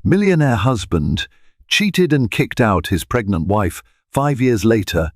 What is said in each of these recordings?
Millionaire husband cheated and kicked out his pregnant wife. 5 years later,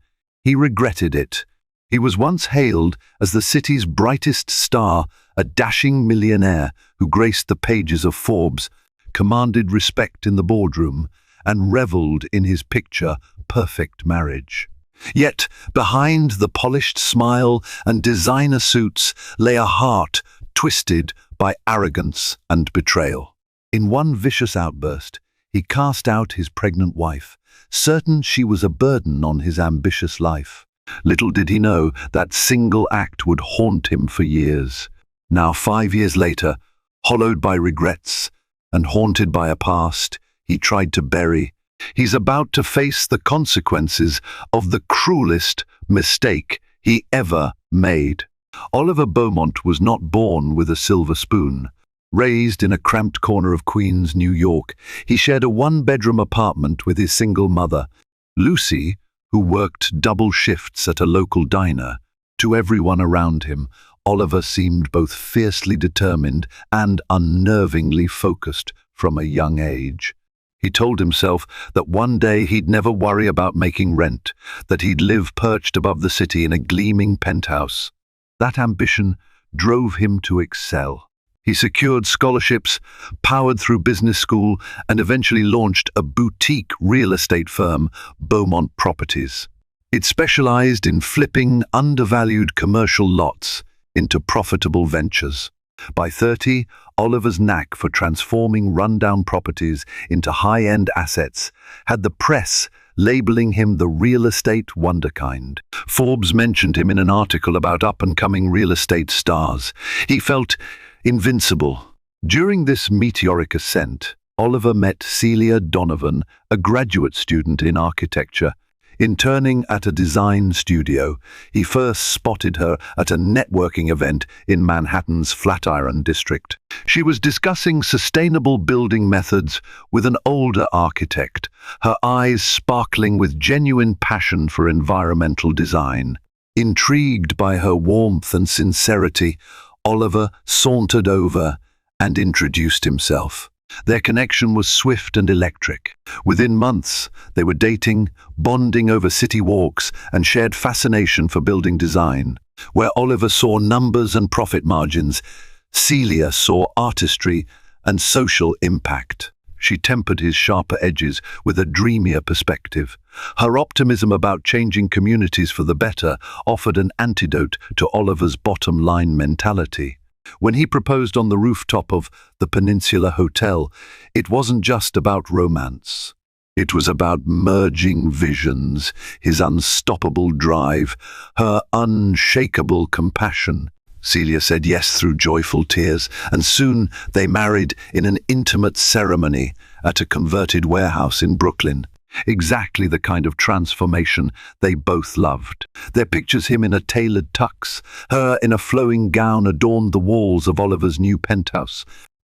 he regretted it. He was once hailed as the city's brightest star, a dashing millionaire who graced the pages of Forbes, commanded respect in the boardroom, and reveled in his picture-perfect marriage. Yet, behind the polished smile and designer suits lay a heart twisted by arrogance and betrayal. In one vicious outburst, he cast out his pregnant wife, certain she was a burden on his ambitious life. Little did he know that single act would haunt him for years. Now, 5 years later, hollowed by regrets and haunted by a past he tried to bury, he's about to face the consequences of the cruelest mistake he ever made. Oliver Beaumont was not born with a silver spoon. Raised in a cramped corner of Queens, New York, he shared a one-bedroom apartment with his single mother, Lucy, who worked double shifts at a local diner. To everyone around him, Oliver seemed both fiercely determined and unnervingly focused from a young age. He told himself that one day he'd never worry about making rent, that he'd live perched above the city in a gleaming penthouse. That ambition drove him to excel. He secured scholarships, powered through business school, and eventually launched a boutique real estate firm, Beaumont Properties. It specialized in flipping undervalued commercial lots into profitable ventures. By 30, Oliver's knack for transforming rundown properties into high-end assets had the press labeling him the real estate wonderkind. Forbes mentioned him in an article about up-and-coming real estate stars. He felt invincible. During this meteoric ascent, Oliver met Celia Donovan, a graduate student in architecture. Interning at a design studio, he first spotted her at a networking event in Manhattan's Flatiron district. She was discussing sustainable building methods with an older architect, her eyes sparkling with genuine passion for environmental design. Intrigued by her warmth and sincerity, Oliver sauntered over and introduced himself. Their connection was swift and electric. Within months, they were dating, bonding over city walks, and shared fascination for building design. Where Oliver saw numbers and profit margins, Celia saw artistry and social impact. She tempered his sharper edges with a dreamier perspective. Her optimism about changing communities for the better offered an antidote to Oliver's bottom-line mentality. When he proposed on the rooftop of the Peninsula Hotel, it wasn't just about romance. It was about merging visions, his unstoppable drive, her unshakable compassion. Celia said yes through joyful tears, and soon they married in an intimate ceremony at a converted warehouse in Brooklyn. Exactly the kind of transformation they both loved. There pictures him in a tailored tux, her in a flowing gown adorned the walls of Oliver's new penthouse.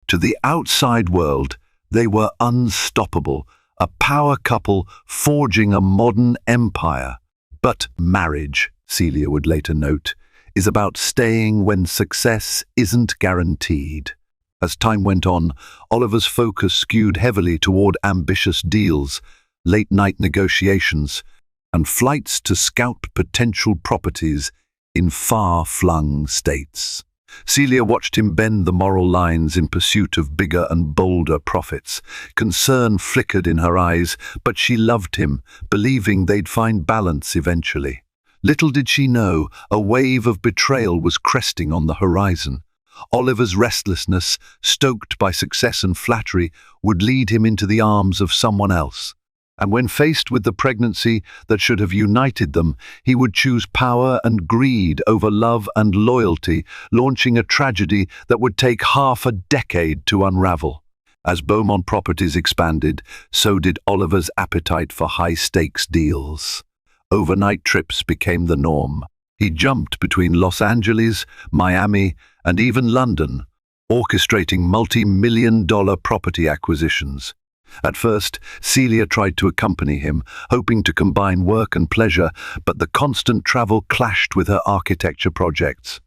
To the outside world, they were unstoppable, a power couple forging a modern empire. But marriage, Celia would later note, is about staying when success isn't guaranteed. As time went on, Oliver's focus skewed heavily toward ambitious deals, late-night negotiations, and flights to scout potential properties in far-flung states. Celia watched him bend the moral lines in pursuit of bigger and bolder profits. Concern flickered in her eyes, but she loved him, believing they'd find balance eventually. Little did she know, a wave of betrayal was cresting on the horizon. Oliver's restlessness, stoked by success and flattery, would lead him into the arms of someone else. And when faced with the pregnancy that should have united them, he would choose power and greed over love and loyalty, launching a tragedy that would take half a decade to unravel. As Beaumont Properties expanded, so did Oliver's appetite for high-stakes deals. Overnight trips became the norm. He jumped between Los Angeles, Miami, and even London, orchestrating multi-million-dollar property acquisitions. At first, Celia tried to accompany him, hoping to combine work and pleasure, but the constant travel clashed with her architecture projects.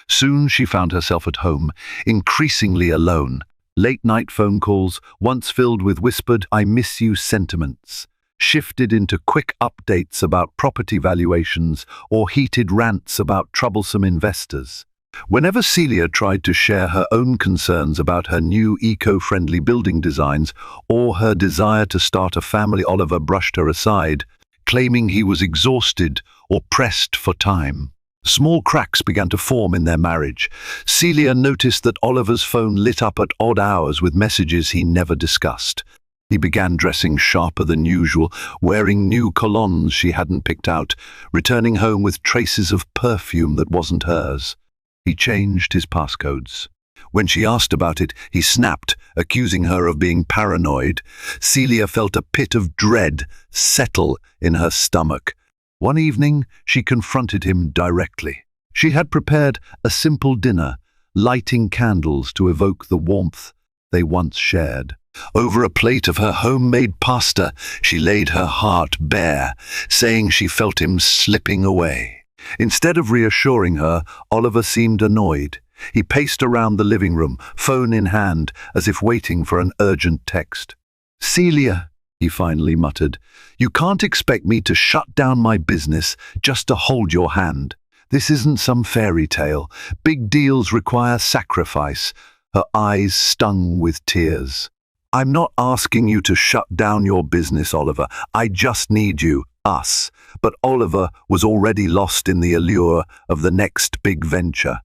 Soon she found herself at home, increasingly alone. Late-night phone calls, once filled with whispered "I miss you" sentiments, shifted into quick updates about property valuations or heated rants about troublesome investors. Whenever Celia tried to share her own concerns about her new eco-friendly building designs or her desire to start a family, Oliver brushed her aside, claiming he was exhausted or pressed for time. Small cracks began to form in their marriage. Celia noticed that Oliver's phone lit up at odd hours with messages he never discussed. He began dressing sharper than usual, wearing new colognes she hadn't picked out, returning home with traces of perfume that wasn't hers. He changed his passcodes. When she asked about it, he snapped, accusing her of being paranoid. Celia felt a pit of dread settle in her stomach. One evening, she confronted him directly. She had prepared a simple dinner, lighting candles to evoke the warmth they once shared. Over a plate of her homemade pasta, she laid her heart bare, saying she felt him slipping away. Instead of reassuring her, Oliver seemed annoyed. He paced around the living room, phone in hand, as if waiting for an urgent text. "Celia," he finally muttered, "you can't expect me to shut down my business just to hold your hand. This isn't some fairy tale. Big deals require sacrifice." Her eyes stung with tears. "I'm not asking you to shut down your business, Oliver. I just need you, us." But Oliver was already lost in the allure of the next big venture.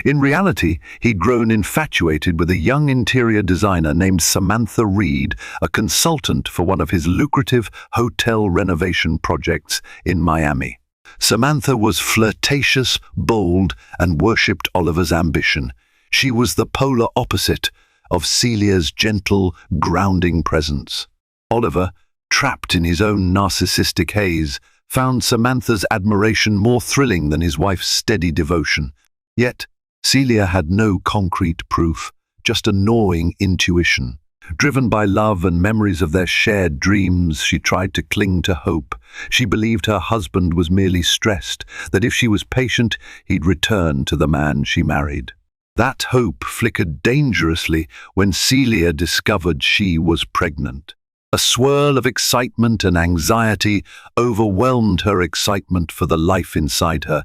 In reality, he'd grown infatuated with a young interior designer named Samantha Reed, a consultant for one of his lucrative hotel renovation projects in Miami. Samantha was flirtatious, bold, and worshipped Oliver's ambition. She was the polar opposite of Celia's gentle, grounding presence. Oliver, trapped in his own narcissistic haze, found Samantha's admiration more thrilling than his wife's steady devotion. Yet, Celia had no concrete proof, just a gnawing intuition. Driven by love and memories of their shared dreams, she tried to cling to hope. She believed her husband was merely stressed, that if she was patient, he'd return to the man she married. That hope flickered dangerously when Celia discovered she was pregnant. A swirl of excitement and anxiety overwhelmed her excitement for the life inside her,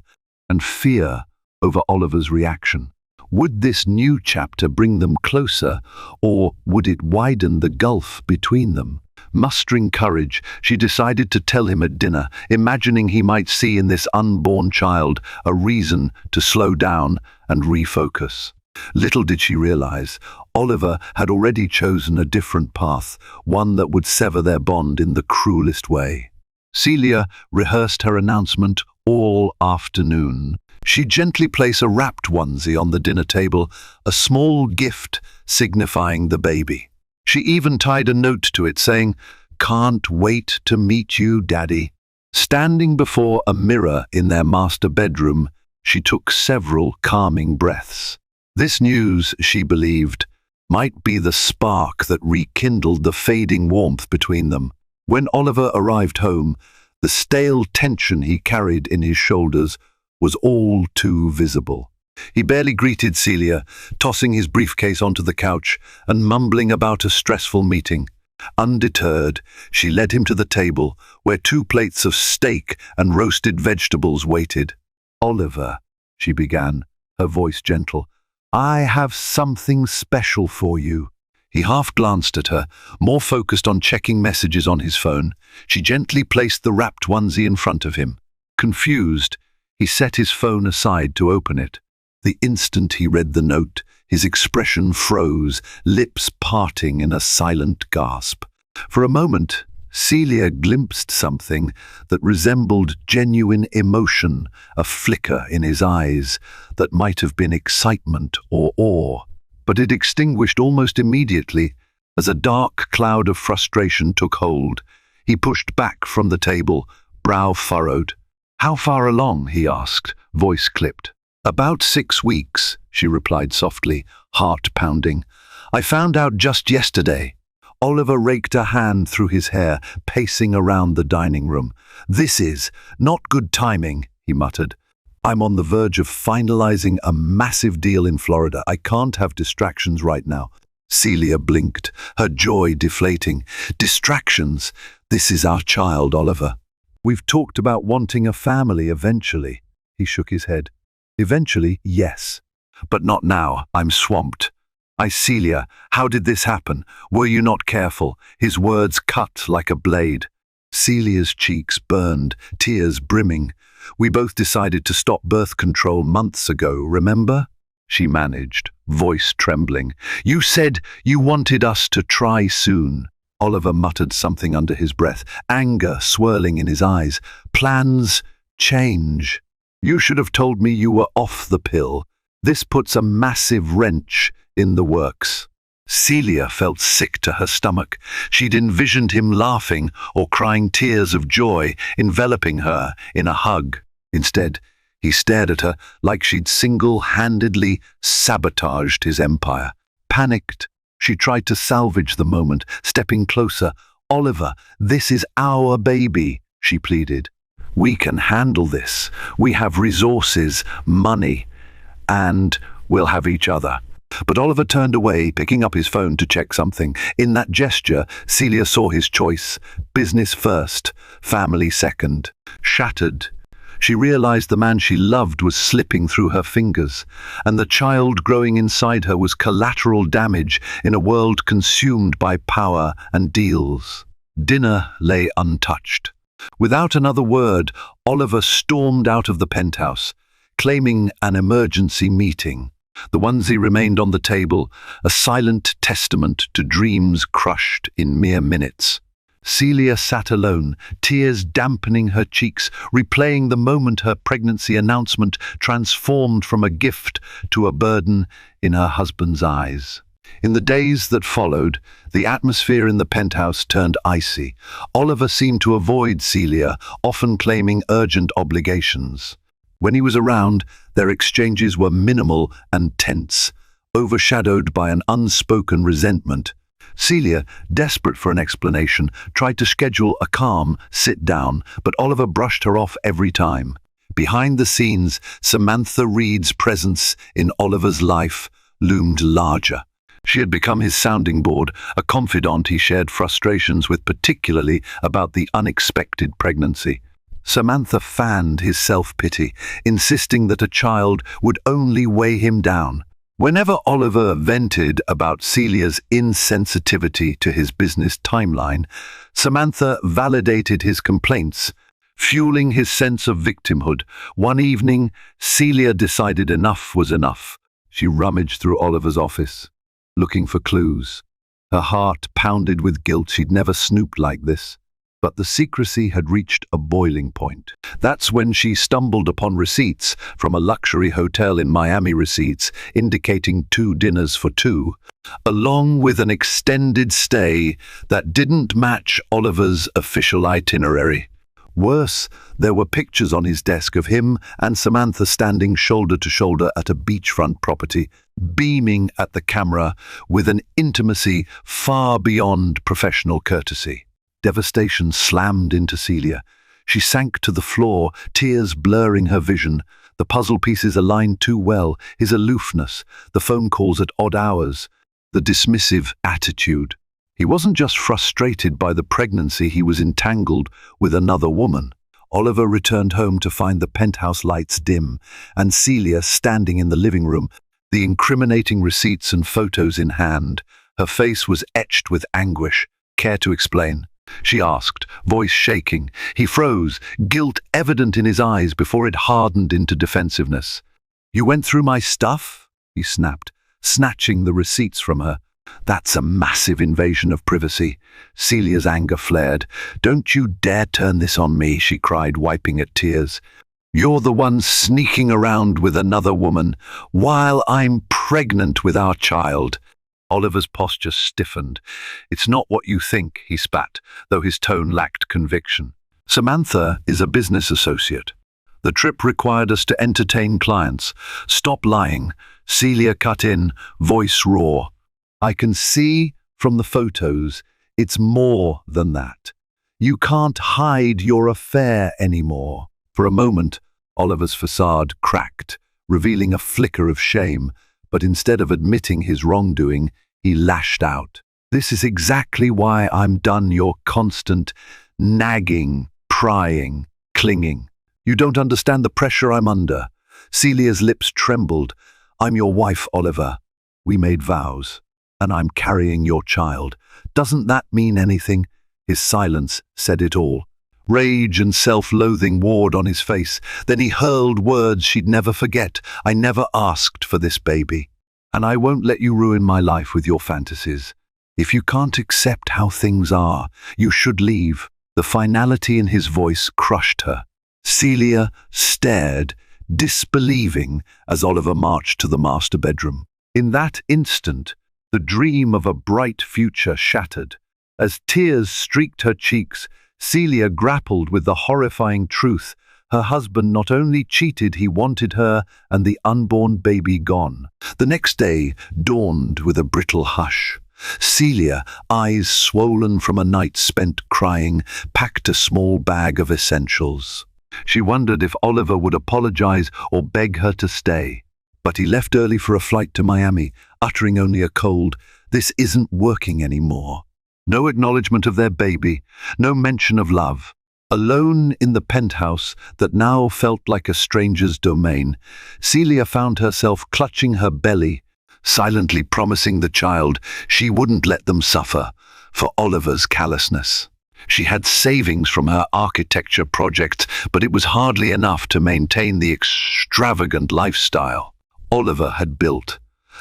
and fear over Oliver's reaction. Would this new chapter bring them closer, or would it widen the gulf between them? Mustering courage, she decided to tell him at dinner, imagining he might see in this unborn child a reason to slow down and refocus. Little did she realize, Oliver had already chosen a different path, one that would sever their bond in the cruelest way. Celia rehearsed her announcement all afternoon. She'd gently place a wrapped onesie on the dinner table, a small gift signifying the baby. She even tied a note to it saying, "Can't wait to meet you, Daddy." Standing before a mirror in their master bedroom, she took several calming breaths. This news, she believed, might be the spark that rekindled the fading warmth between them. When Oliver arrived home, the stale tension he carried in his shoulders was all too visible. He barely greeted Celia, tossing his briefcase onto the couch and mumbling about a stressful meeting. Undeterred, she led him to the table, where 2 plates of steak and roasted vegetables waited. "Oliver," she began, her voice gentle, "I have something special for you." He half glanced at her, more focused on checking messages on his phone. She gently placed the wrapped onesie in front of him. Confused, he set his phone aside to open it. The instant he read the note, his expression froze, lips parting in a silent gasp. For a moment, Celia glimpsed something that resembled genuine emotion, a flicker in his eyes that might have been excitement or awe. But it extinguished almost immediately as a dark cloud of frustration took hold. He pushed back from the table, brow furrowed. "How far along?" he asked, voice clipped. "About 6 weeks," she replied softly, heart pounding. "I found out just yesterday." Oliver raked a hand through his hair, pacing around the dining room. "This is not good timing," he muttered. "I'm on the verge of finalizing a massive deal in Florida. I can't have distractions right now." Celia blinked, her joy deflating. Distractions. This is our child, Oliver. We've talked about wanting a family eventually. He shook his head. Eventually, yes. But not now. I'm swamped. Celia, how did this happen? Were you not careful? His words cut like a blade. Celia's cheeks burned, tears brimming. We both decided to stop birth control months ago, remember? She managed, voice trembling. You said you wanted us to try soon. Oliver muttered something under his breath, anger swirling in his eyes. Plans change. You should have told me you were off the pill. This puts a massive wrench in the works. Celia felt sick to her stomach. She'd envisioned him laughing or crying tears of joy, enveloping her in a hug. Instead, he stared at her like she'd single-handedly sabotaged his empire. Panicked, she tried to salvage the moment, stepping closer. Oliver, this is our baby, she pleaded. We can handle this. We have resources, money, and we'll have each other. But Oliver turned away, picking up his phone to check something. In that gesture, Celia saw his choice. Business first, family second. Shattered, she realized the man she loved was slipping through her fingers, and the child growing inside her was collateral damage in a world consumed by power and deals. Dinner lay untouched. Without another word, Oliver stormed out of the penthouse, claiming an emergency meeting. The onesie remained on the table, a silent testament to dreams crushed in mere minutes. Celia sat alone, tears dampening her cheeks, replaying the moment her pregnancy announcement transformed from a gift to a burden in her husband's eyes. In the days that followed, the atmosphere in the penthouse turned icy. Oliver seemed to avoid Celia, often claiming urgent obligations. When he was around, their exchanges were minimal and tense, overshadowed by an unspoken resentment. Celia, desperate for an explanation, tried to schedule a calm sit-down, but Oliver brushed her off every time. Behind the scenes, Samantha Reed's presence in Oliver's life loomed larger. She had become his sounding board, a confidant he shared frustrations with, particularly about the unexpected pregnancy. Samantha fanned his self-pity, insisting that a child would only weigh him down. Whenever Oliver vented about Celia's insensitivity to his business timeline, Samantha validated his complaints, fueling his sense of victimhood. One evening, Celia decided enough was enough. She rummaged through Oliver's office, looking for clues. Her heart pounded with guilt. She'd never snooped like this. But the secrecy had reached a boiling point. That's when she stumbled upon receipts from a luxury hotel in Miami, receipts indicating 2 dinners for 2, along with an extended stay that didn't match Oliver's official itinerary. Worse, there were pictures on his desk of him and Samantha standing shoulder to shoulder at a beachfront property, beaming at the camera with an intimacy far beyond professional courtesy. Devastation slammed into Celia. She sank to the floor, tears blurring her vision. The puzzle pieces aligned too well, his aloofness, the phone calls at odd hours, the dismissive attitude. He wasn't just frustrated by the pregnancy, he was entangled with another woman. Oliver returned home to find the penthouse lights dim, and Celia standing in the living room, the incriminating receipts and photos in hand. Her face was etched with anguish. Care to explain? She asked, voice shaking. He froze, guilt evident in his eyes before it hardened into defensiveness. You went through my stuff? He snapped, snatching the receipts from her. That's a massive invasion of privacy. Celia's anger flared. Don't you dare turn this on me, she cried, wiping at tears. You're the one sneaking around with another woman, while I'm pregnant with our child. Oliver's posture stiffened. It's not what you think, he spat, though his tone lacked conviction. Samantha is a business associate. The trip required us to entertain clients. Stop lying. Celia cut in, voice raw. I can see from the photos it's more than that. You can't hide your affair anymore. For a moment, Oliver's facade cracked, revealing a flicker of shame, but instead of admitting his wrongdoing, he lashed out. "This is exactly why I'm done your constant nagging, prying, clinging. You don't understand the pressure I'm under." Celia's lips trembled. "I'm your wife, Oliver. We made vows, and I'm carrying your child. Doesn't that mean anything?" His silence said it all. Rage and self-loathing warred on his face. Then he hurled words she'd never forget. "I never asked for this baby, and I won't let you ruin my life with your fantasies. If you can't accept how things are, you should leave." The finality in his voice crushed her. Celia stared, disbelieving, as Oliver marched to the master bedroom. In that instant, the dream of a bright future shattered. As tears streaked her cheeks, Celia grappled with the horrifying truth. Her husband not only cheated, he wanted her and the unborn baby gone. The next day dawned with a brittle hush. Celia, eyes swollen from a night spent crying, packed a small bag of essentials. She wondered if Oliver would apologize or beg her to stay. But he left early for a flight to Miami, uttering only a cold, "This isn't working anymore." No acknowledgement of their baby, no mention of love. Alone in the penthouse that now felt like a stranger's domain, Celia found herself clutching her belly, silently promising the child she wouldn't let them suffer for Oliver's callousness. She had savings from her architecture project, but it was hardly enough to maintain the extravagant lifestyle Oliver had built.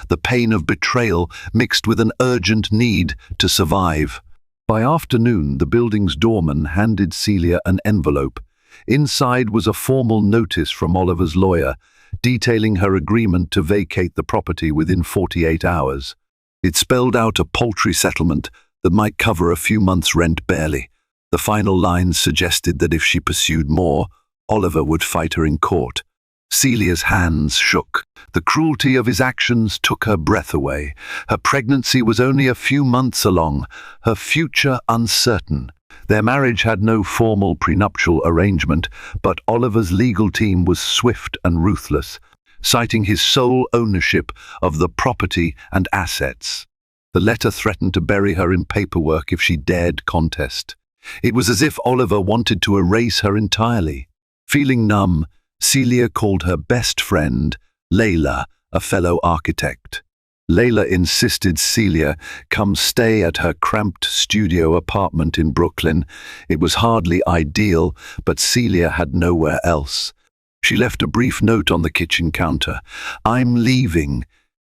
The pain of betrayal mixed with an urgent need to survive. By afternoon, the building's doorman handed Celia an envelope. Inside was a formal notice from Oliver's lawyer, detailing her agreement to vacate the property within 48 hours. It spelled out a paltry settlement that might cover a few months' rent barely. The final lines suggested that if she pursued more, Oliver would fight her in court. Celia's hands shook. The cruelty of his actions took her breath away. Her pregnancy was only a few months along, her future uncertain. Their marriage had no formal prenuptial arrangement, but Oliver's legal team was swift and ruthless, citing his sole ownership of the property and assets. The letter threatened to bury her in paperwork if she dared contest. It was as if Oliver wanted to erase her entirely. Feeling numb, Celia called her best friend, Layla, a fellow architect. Layla insisted Celia come stay at her cramped studio apartment in Brooklyn. It was hardly ideal, but Celia had nowhere else. She left a brief note on the kitchen counter. "I'm leaving,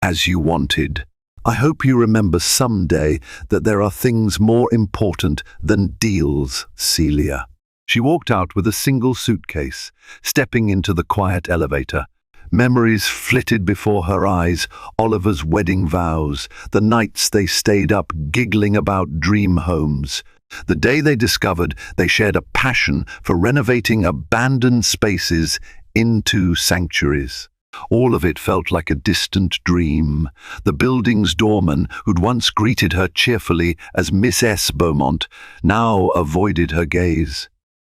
as you wanted. I hope you remember someday that there are things more important than deals, Celia." She walked out with a single suitcase, stepping into the quiet elevator. Memories flitted before her eyes, Oliver's wedding vows, the nights they stayed up giggling about dream homes. The day they discovered they shared a passion for renovating abandoned spaces into sanctuaries. All of it felt like a distant dream. The building's doorman, who'd once greeted her cheerfully as Miss S. Beaumont, now avoided her gaze.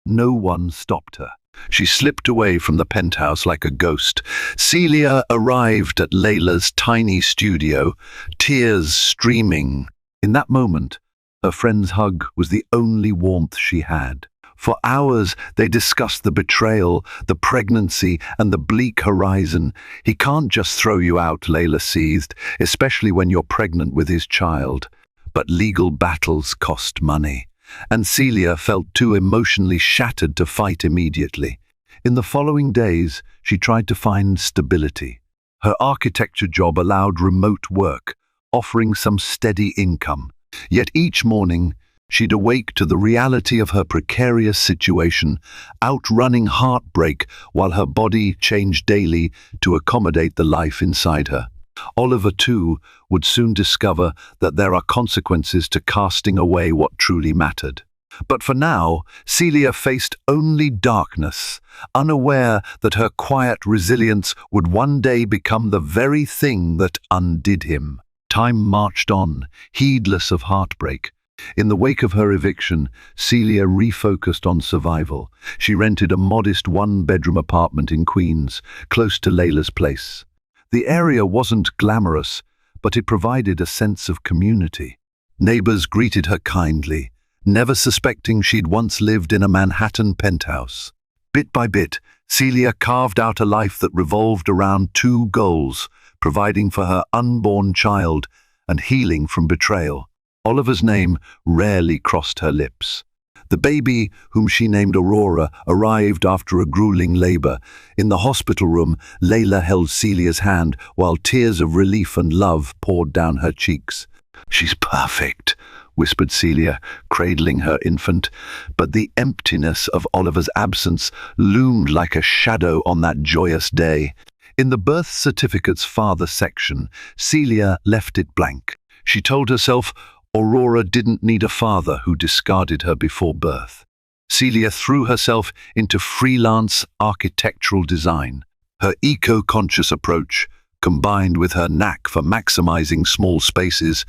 No one stopped her. She slipped away from the penthouse like a ghost. Celia arrived at Layla's tiny studio, tears streaming. In that moment, her friend's hug was the only warmth she had. For hours, they discussed the betrayal, the pregnancy, and the bleak horizon. "He can't just throw you out," Layla seethed, "especially when you're pregnant with his child." But legal battles cost money, and Celia felt too emotionally shattered to fight immediately. In the following days, she tried to find stability. Her architecture job allowed remote work, offering some steady income. Yet each morning, she'd awake to the reality of her precarious situation, outrunning heartbreak while her body changed daily to accommodate the life inside her. Oliver, too, would soon discover that there are consequences to casting away what truly mattered. But for now, Celia faced only darkness, unaware that her quiet resilience would one day become the very thing that undid him. Time marched on, heedless of heartbreak. In the wake of her eviction, Celia refocused on survival. She rented a modest one-bedroom apartment in Queens, close to Layla's place. The area wasn't glamorous, but it provided a sense of community. Neighbors greeted her kindly, never suspecting she'd once lived in a Manhattan penthouse. Bit by bit, Celia carved out a life that revolved around two goals: providing for her unborn child and healing from betrayal. Oliver's name rarely crossed her lips. The baby, whom she named Aurora, arrived after a grueling labor. In the hospital room, Layla held Celia's hand while tears of relief and love poured down her cheeks. "She's perfect," whispered Celia, cradling her infant, but the emptiness of Oliver's absence loomed like a shadow on that joyous day. In the birth certificate's father section, Celia left it blank. She told herself Aurora didn't need a father who discarded her before birth. Celia threw herself into freelance architectural design. Her eco-conscious approach, combined with her knack for maximizing small spaces,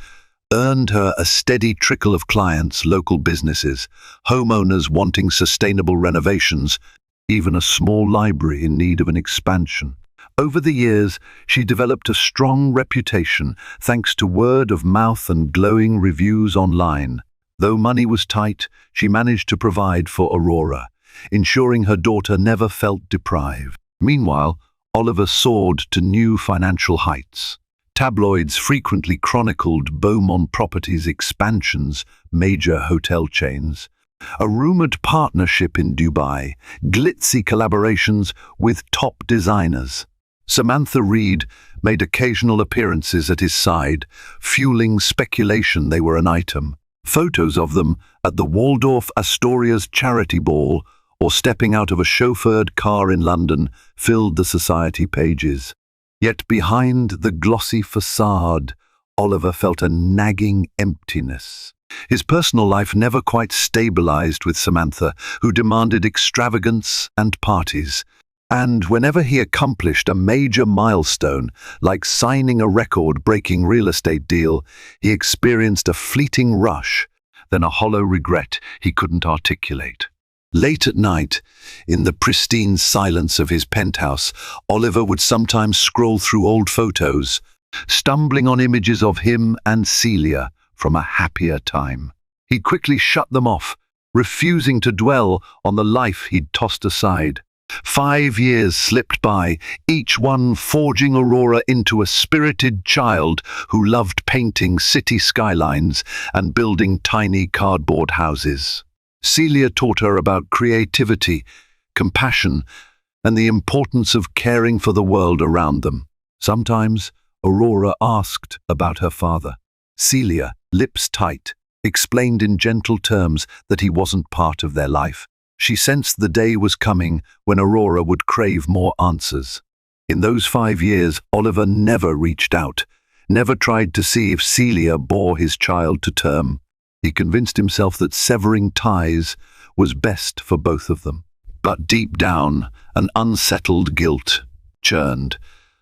earned her a steady trickle of clients, local businesses, homeowners wanting sustainable renovations, even a small library in need of an expansion. Over the years, she developed a strong reputation thanks to word of mouth and glowing reviews online. Though money was tight, she managed to provide for Aurora, ensuring her daughter never felt deprived. Meanwhile, Oliver soared to new financial heights. Tabloids frequently chronicled Beaumont Properties' expansions, major hotel chains, a rumored partnership in Dubai, glitzy collaborations with top designers. Samantha Reed made occasional appearances at his side, fueling speculation they were an item. Photos of them at the Waldorf Astoria's charity ball or stepping out of a chauffeured car in London filled the society pages. Yet behind the glossy facade, Oliver felt a nagging emptiness. His personal life never quite stabilized with Samantha, who demanded extravagance and parties. And whenever he accomplished a major milestone, like signing a record-breaking real estate deal, he experienced a fleeting rush, then a hollow regret he couldn't articulate. Late at night, in the pristine silence of his penthouse, Oliver would sometimes scroll through old photos, stumbling on images of him and Celia from a happier time. He'd quickly shut them off, refusing to dwell on the life he'd tossed aside. 5 years slipped by, each one forging Aurora into a spirited child who loved painting city skylines and building tiny cardboard houses. Celia taught her about creativity, compassion, and the importance of caring for the world around them. Sometimes, Aurora asked about her father. Celia, lips tight, explained in gentle terms that he wasn't part of their life. She sensed the day was coming when Aurora would crave more answers. In those 5 years, Oliver never reached out, never tried to see if Celia bore his child to term. He convinced himself that severing ties was best for both of them. But deep down, an unsettled guilt churned.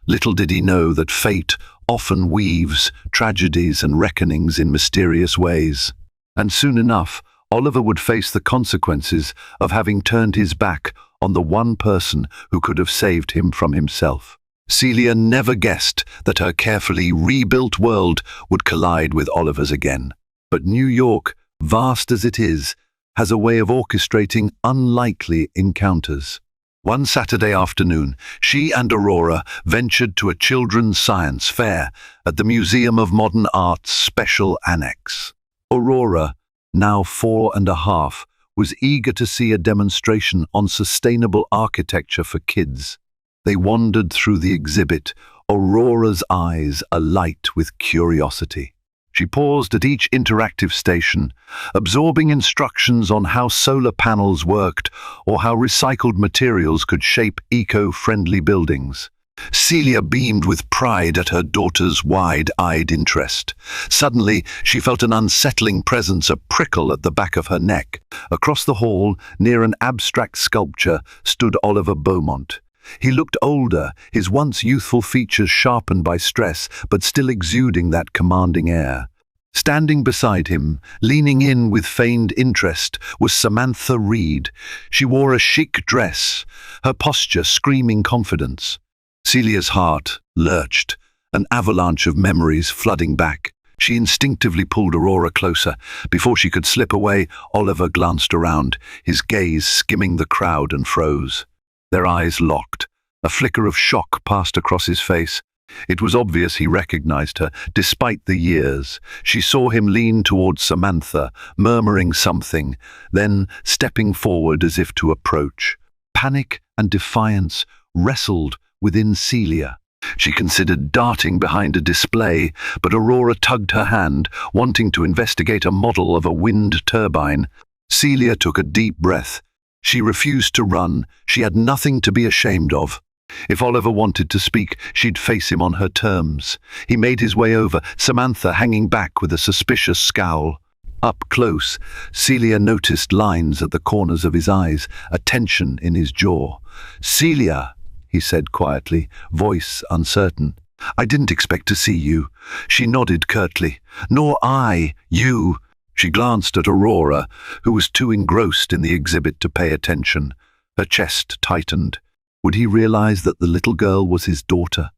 Little did he know that fate often weaves tragedies and reckonings in mysterious ways. And soon enough, Oliver would face the consequences of having turned his back on the one person who could have saved him from himself. Celia never guessed that her carefully rebuilt world would collide with Oliver's again. But New York, vast as it is, has a way of orchestrating unlikely encounters. One Saturday afternoon, she and Aurora ventured to a children's science fair at the Museum of Modern Art's special annex. Aurora, now 4.5, was eager to see a demonstration on sustainable architecture for kids. They wandered through the exhibit, Aurora's eyes alight with curiosity. She paused at each interactive station, absorbing instructions on how solar panels worked or how recycled materials could shape eco-friendly buildings. Celia beamed with pride at her daughter's wide-eyed interest. Suddenly, she felt an unsettling presence, a prickle at the back of her neck. Across the hall, near an abstract sculpture, stood Oliver Beaumont. He looked older, his once youthful features sharpened by stress, but still exuding that commanding air. Standing beside him, leaning in with feigned interest, was Samantha Reed. She wore a chic dress, her posture screaming confidence. Celia's heart lurched, an avalanche of memories flooding back. She instinctively pulled Aurora closer. Before she could slip away, Oliver glanced around, his gaze skimming the crowd, and froze. Their eyes locked. A flicker of shock passed across his face. It was obvious he recognized her, despite the years. She saw him lean towards Samantha, murmuring something, then stepping forward as if to approach. Panic and defiance wrestled within Celia. She considered darting behind a display, but Aurora tugged her hand, wanting to investigate a model of a wind turbine. Celia took a deep breath. She refused to run. She had nothing to be ashamed of. If Oliver wanted to speak, she'd face him on her terms. He made his way over, Samantha hanging back with a suspicious scowl. Up close, Celia noticed lines at the corners of his eyes, a tension in his jaw. "Celia," he said quietly, voice uncertain. "I didn't expect to see you." She nodded curtly. "Nor I, you." She glanced at Aurora, who was too engrossed in the exhibit to pay attention. Her chest tightened. Would he realize that the little girl was his daughter?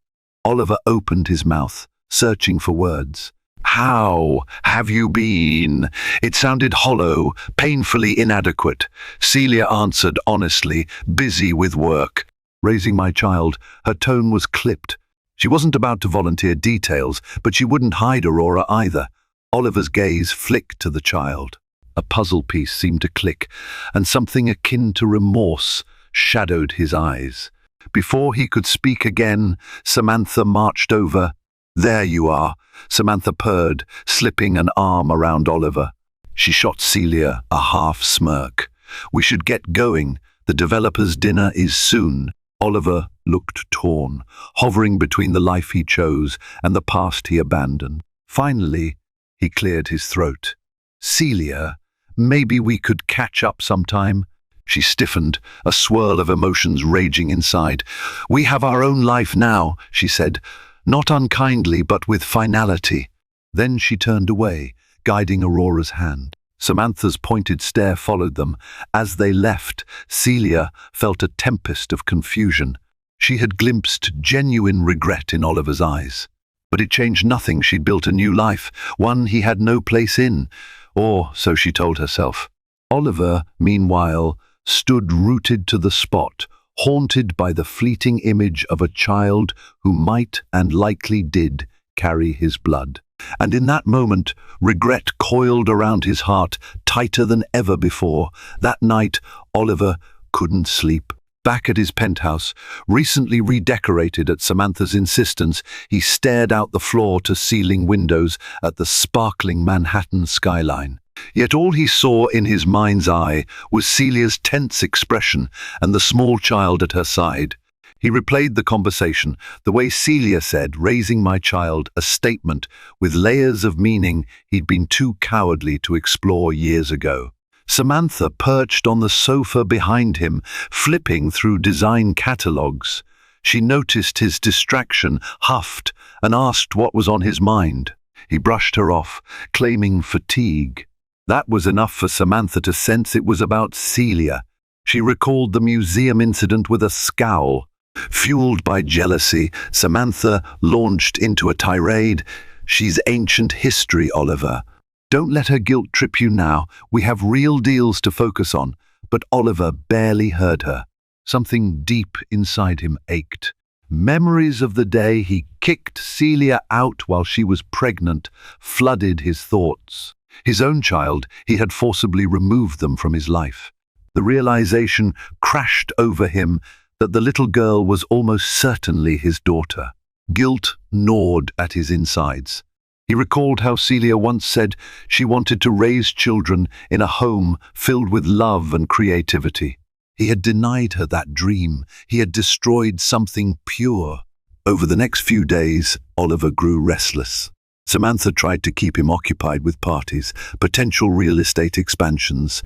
Oliver opened his mouth, searching for words. "How have you been?" It sounded hollow, painfully inadequate. Celia answered honestly, "Busy with work." "Raising my child," her tone was clipped. She wasn't about to volunteer details, but she wouldn't hide Aurora either. Oliver's gaze flicked to the child. A puzzle piece seemed to click, and something akin to remorse shadowed his eyes. Before he could speak again, Samantha marched over. "There you are," Samantha purred, slipping an arm around Oliver. She shot Celia a half smirk. "We should get going. The developer's dinner is soon." Oliver looked torn, hovering between the life he chose and the past he abandoned. Finally, he cleared his throat. "Celia, maybe we could catch up sometime." She stiffened, a swirl of emotions raging inside. "We have our own life now," she said, not unkindly but with finality. Then she turned away, guiding Aurora's hand. Samantha's pointed stare followed them. As they left, Celia felt a tempest of confusion. She had glimpsed genuine regret in Oliver's eyes. But it changed nothing. She'd built a new life, one he had no place in, or so she told herself. Oliver, meanwhile, stood rooted to the spot, haunted by the fleeting image of a child who might and likely did carry his blood. And in that moment, regret coiled around his heart tighter than ever before. That night, Oliver couldn't sleep. Back at his penthouse, recently redecorated at Samantha's insistence, he stared out the floor-to-ceiling windows at the sparkling Manhattan skyline. Yet all he saw in his mind's eye was Celia's tense expression and the small child at her side. He replayed the conversation, the way Celia said, "Raising my child," a statement with layers of meaning he'd been too cowardly to explore years ago. Samantha perched on the sofa behind him, flipping through design catalogues. She noticed his distraction, huffed, and asked what was on his mind. He brushed her off, claiming fatigue. That was enough for Samantha to sense it was about Celia. She recalled the museum incident with a scowl. Fueled by jealousy, Samantha launched into a tirade. "She's ancient history, Oliver. Don't let her guilt trip you now. We have real deals to focus on." But Oliver barely heard her. Something deep inside him ached. Memories of the day he kicked Celia out while she was pregnant flooded his thoughts. His own child, he had forcibly removed them from his life. The realization crashed over him that the little girl was almost certainly his daughter. Guilt gnawed at his insides. He recalled how Celia once said she wanted to raise children in a home filled with love and creativity. He had denied her that dream. He had destroyed something pure. Over the next few days, Oliver grew restless. Samantha tried to keep him occupied with parties, potential real estate expansions,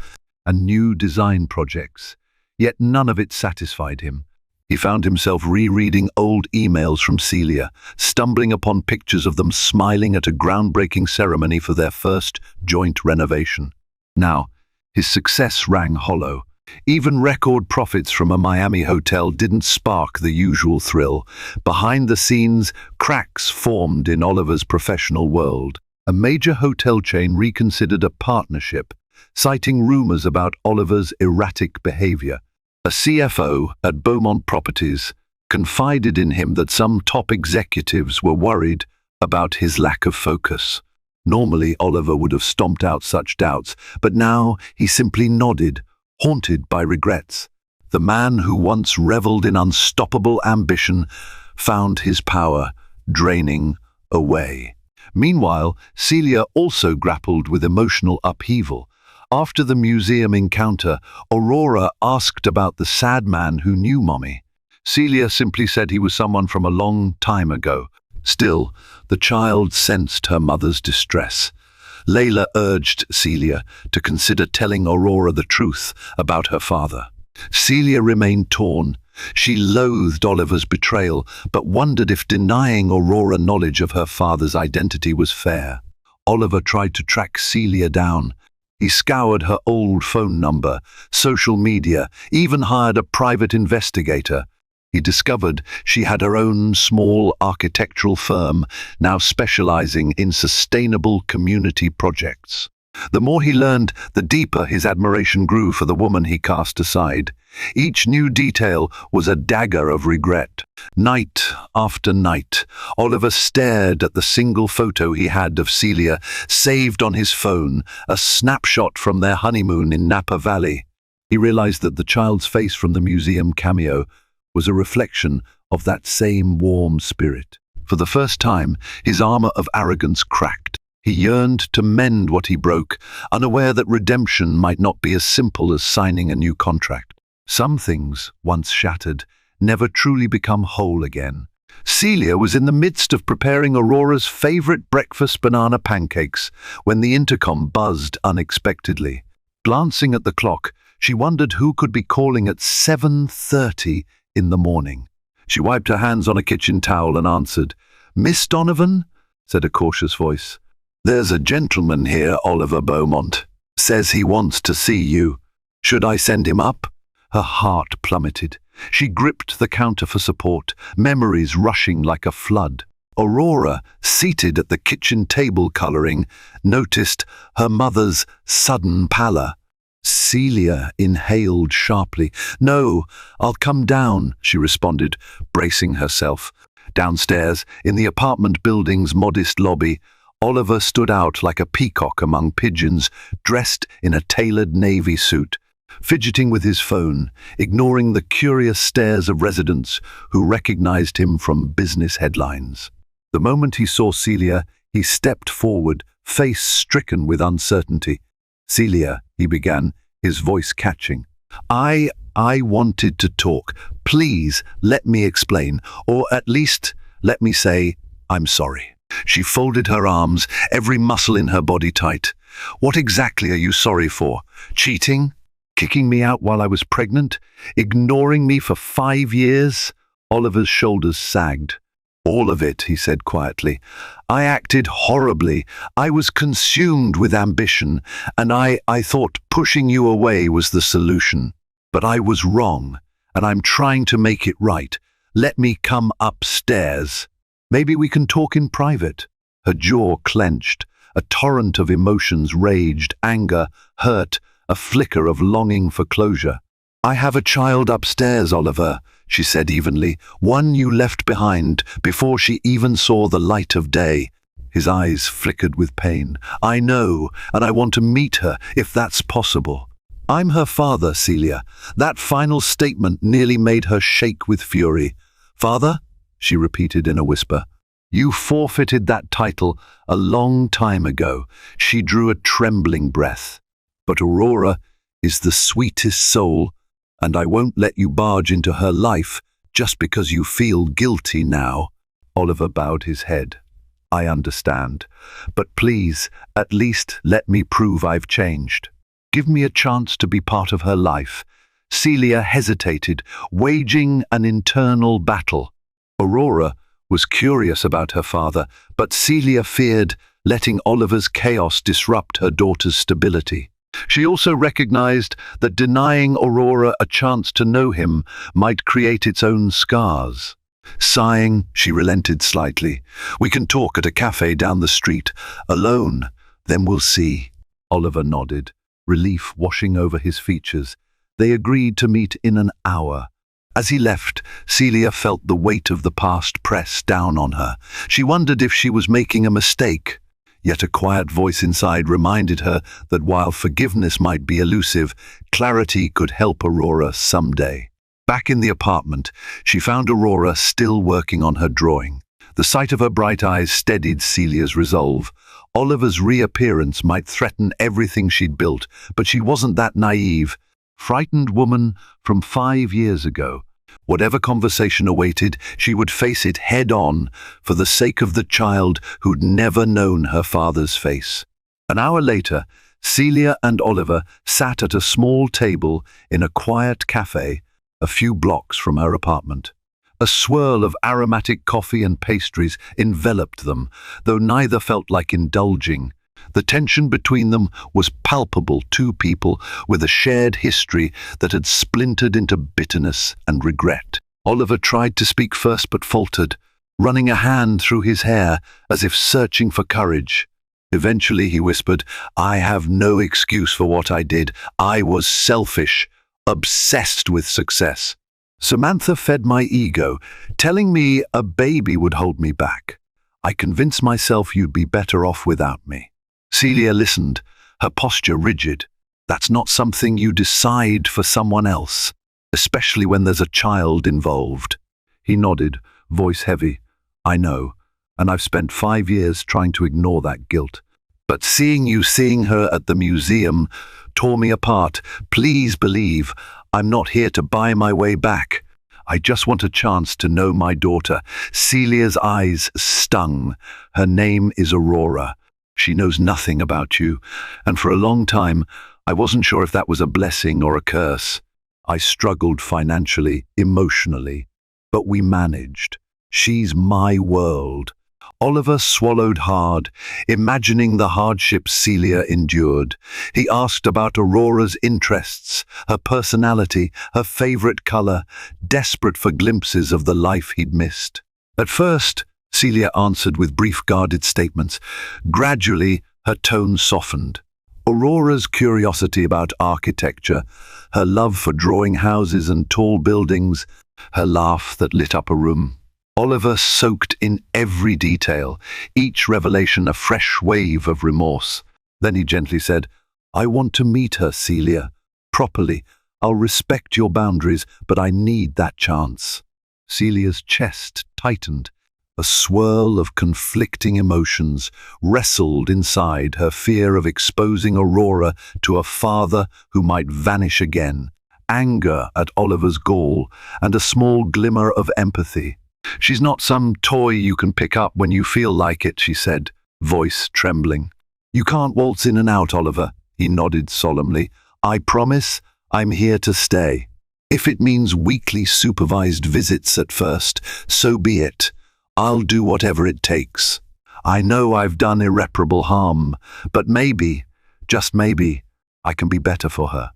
and new design projects. Yet none of it satisfied him. He found himself rereading old emails from Celia, stumbling upon pictures of them smiling at a groundbreaking ceremony for their first joint renovation. Now, his success rang hollow. Even record profits from a Miami hotel didn't spark the usual thrill. Behind the scenes, cracks formed in Oliver's professional world. A major hotel chain reconsidered a partnership, citing rumors about Oliver's erratic behavior. A CFO at Beaumont Properties confided in him that some top executives were worried about his lack of focus. Normally, Oliver would have stomped out such doubts, but now he simply nodded, haunted by regrets. The man who once reveled in unstoppable ambition found his power draining away. Meanwhile, Celia also grappled with emotional upheaval. After the museum encounter, Aurora asked about the sad man who knew Mommy. Celia simply said he was someone from a long time ago. Still, the child sensed her mother's distress. Layla urged Celia to consider telling Aurora the truth about her father. Celia remained torn. She loathed Oliver's betrayal, but wondered if denying Aurora knowledge of her father's identity was fair. Oliver tried to track Celia down. He scoured her old phone number, social media, even hired a private investigator. He discovered she had her own small architectural firm, now specializing in sustainable community projects. The more he learned, the deeper his admiration grew for the woman he cast aside. Each new detail was a dagger of regret. Night after night, Oliver stared at the single photo he had of Celia, saved on his phone, a snapshot from their honeymoon in Napa Valley. He realized that the child's face from the museum cameo was a reflection of that same warm spirit. For the first time, his armor of arrogance cracked. He yearned to mend what he broke, unaware that redemption might not be as simple as signing a new contract. Some things, once shattered, never truly become whole again. Celia was in the midst of preparing Aurora's favorite breakfast banana pancakes when the intercom buzzed unexpectedly. Glancing at the clock, she wondered who could be calling at 7:30 in the morning. She wiped her hands on a kitchen towel and answered. "Miss Donovan?" said a cautious voice. "There's a gentleman here, Oliver Beaumont. Says he wants to see you. Should I send him up?" Her heart plummeted. She gripped the counter for support, memories rushing like a flood. Aurora, seated at the kitchen table coloring, noticed her mother's sudden pallor. Celia inhaled sharply. "No, I'll come down," she responded, bracing herself. Downstairs, in the apartment building's modest lobby, Oliver stood out like a peacock among pigeons, dressed in a tailored navy suit, fidgeting with his phone, ignoring the curious stares of residents who recognized him from business headlines. The moment he saw Celia, he stepped forward, face stricken with uncertainty. "Celia," he began, his voice catching. I wanted to talk. Please, let me explain, or at least let me say, I'm sorry." She folded her arms, every muscle in her body tight. "What exactly are you sorry for? Cheating? Kicking me out while I was pregnant? Ignoring me for 5 years?" Oliver's shoulders sagged. "All of it," he said quietly. "I acted horribly. I was consumed with ambition, and I thought pushing you away was the solution. But I was wrong, and I'm trying to make it right. Let me come upstairs. Maybe we can talk in private." Her jaw clenched. A torrent of emotions raged, anger, hurt, a flicker of longing for closure. "I have a child upstairs, Oliver," she said evenly, "one you left behind before she even saw the light of day." His eyes flickered with pain. "I know, and I want to meet her, if that's possible." "I'm her father, Celia." That final statement nearly made her shake with fury. "Father?" she repeated in a whisper. "You forfeited that title a long time ago." She drew a trembling breath. "But Aurora is the sweetest soul, and I won't let you barge into her life just because you feel guilty now." Oliver bowed his head. "I understand. But please, at least let me prove I've changed. Give me a chance to be part of her life." Celia hesitated, waging an internal battle. Aurora was curious about her father, but Celia feared letting Oliver's chaos disrupt her daughter's stability. She also recognized that denying Aurora a chance to know him might create its own scars. Sighing, she relented slightly. "We can talk at a cafe down the street, alone. Then we'll see." Oliver nodded, relief washing over his features. They agreed to meet in an hour. As he left, Celia felt the weight of the past press down on her. She wondered if she was making a mistake. Yet a quiet voice inside reminded her that while forgiveness might be elusive, clarity could help Aurora someday. Back in the apartment, she found Aurora still working on her drawing. The sight of her bright eyes steadied Celia's resolve. Oliver's reappearance might threaten everything she'd built, but she wasn't that naive. Frightened woman from 5 years ago. Whatever conversation awaited, she would face it head-on for the sake of the child who'd never known her father's face. An hour later, Celia and Oliver sat at a small table in a quiet cafe a few blocks from her apartment. A swirl of aromatic coffee and pastries enveloped them, though neither felt like indulging. The tension between them was palpable, two people with a shared history that had splintered into bitterness and regret. Oliver tried to speak first but faltered, running a hand through his hair as if searching for courage. Eventually he whispered, "I have no excuse for what I did. I was selfish, obsessed with success. Samantha fed my ego, telling me a baby would hold me back. I convinced myself you'd be better off without me." Celia listened, her posture rigid. That's not something you decide for someone else, especially when there's a child involved. He nodded, voice heavy. "I know, and I've spent 5 years trying to ignore that guilt. But seeing her at the museum tore me apart. Please believe I'm not here to buy my way back. I just want a chance to know my daughter." Celia's eyes stung. "Her name is Aurora. She knows nothing about you, and for a long time, I wasn't sure if that was a blessing or a curse. I struggled financially, emotionally, but we managed. She's my world." Oliver swallowed hard, imagining the hardships Celia endured. He asked about Aurora's interests, her personality, her favorite color, desperate for glimpses of the life he'd missed. At first, Celia answered with brief guarded statements. Gradually, her tone softened. Aurora's curiosity about architecture, her love for drawing houses and tall buildings, her laugh that lit up a room. Oliver soaked in every detail, each revelation a fresh wave of remorse. Then he gently said, "I want to meet her, Celia. Properly. I'll respect your boundaries, but I need that chance." Celia's chest tightened. A swirl of conflicting emotions wrestled inside her, fear of exposing Aurora to a father who might vanish again, anger at Oliver's gall, and a small glimmer of empathy. "She's not some toy you can pick up when you feel like it," she said, voice trembling. "You can't waltz in and out, Oliver," he nodded solemnly. "I promise I'm here to stay. If it means weekly supervised visits at first, so be it. I'll do whatever it takes. I know I've done irreparable harm, but maybe, just maybe, I can be better for her."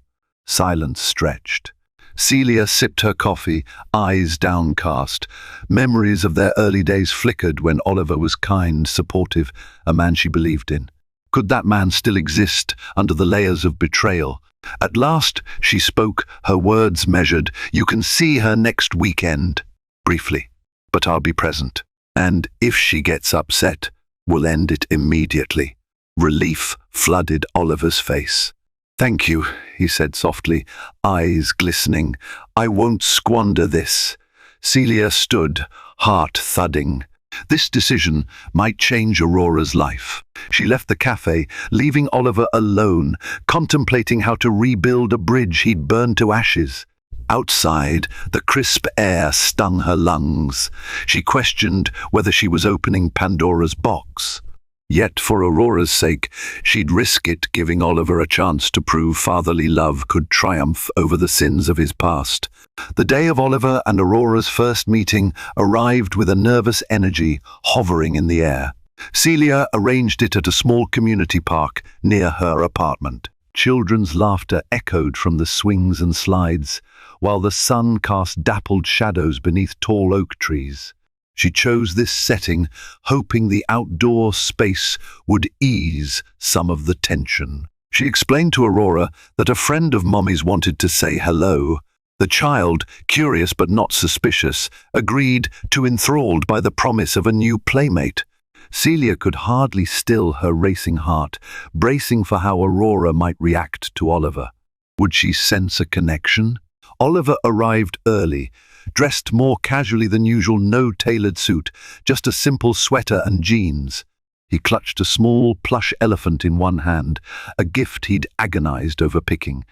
Silence stretched. Celia sipped her coffee, eyes downcast. Memories of their early days flickered when Oliver was kind, supportive, a man she believed in. Could that man still exist under the layers of betrayal? At last, she spoke, her words measured. "You can see her next weekend." Briefly. "But I'll be present. And if she gets upset, we'll end it immediately." Relief flooded Oliver's face. "Thank you," he said softly, eyes glistening. "I won't squander this." Celia stood, heart thudding. This decision might change Aurora's life. She left the cafe, leaving Oliver alone, contemplating how to rebuild a bridge he'd burned to ashes. Outside, the crisp air stung her lungs. She questioned whether she was opening Pandora's box. Yet, for Aurora's sake, she'd risk it, giving Oliver a chance to prove fatherly love could triumph over the sins of his past. The day of Oliver and Aurora's first meeting arrived with a nervous energy hovering in the air. Celia arranged it at a small community park near her apartment. Children's laughter echoed from the swings and slides, while the sun cast dappled shadows beneath tall oak trees. She chose this setting, hoping the outdoor space would ease some of the tension. She explained to Aurora that a friend of Mommy's wanted to say hello. The child, curious but not suspicious, agreed, too enthralled by the promise of a new playmate. Celia could hardly still her racing heart, bracing for how Aurora might react to Oliver. Would she sense a connection? Oliver arrived early, dressed more casually than usual, no tailored suit, just a simple sweater and jeans. He clutched a small plush elephant in one hand, a gift he'd agonized over picking.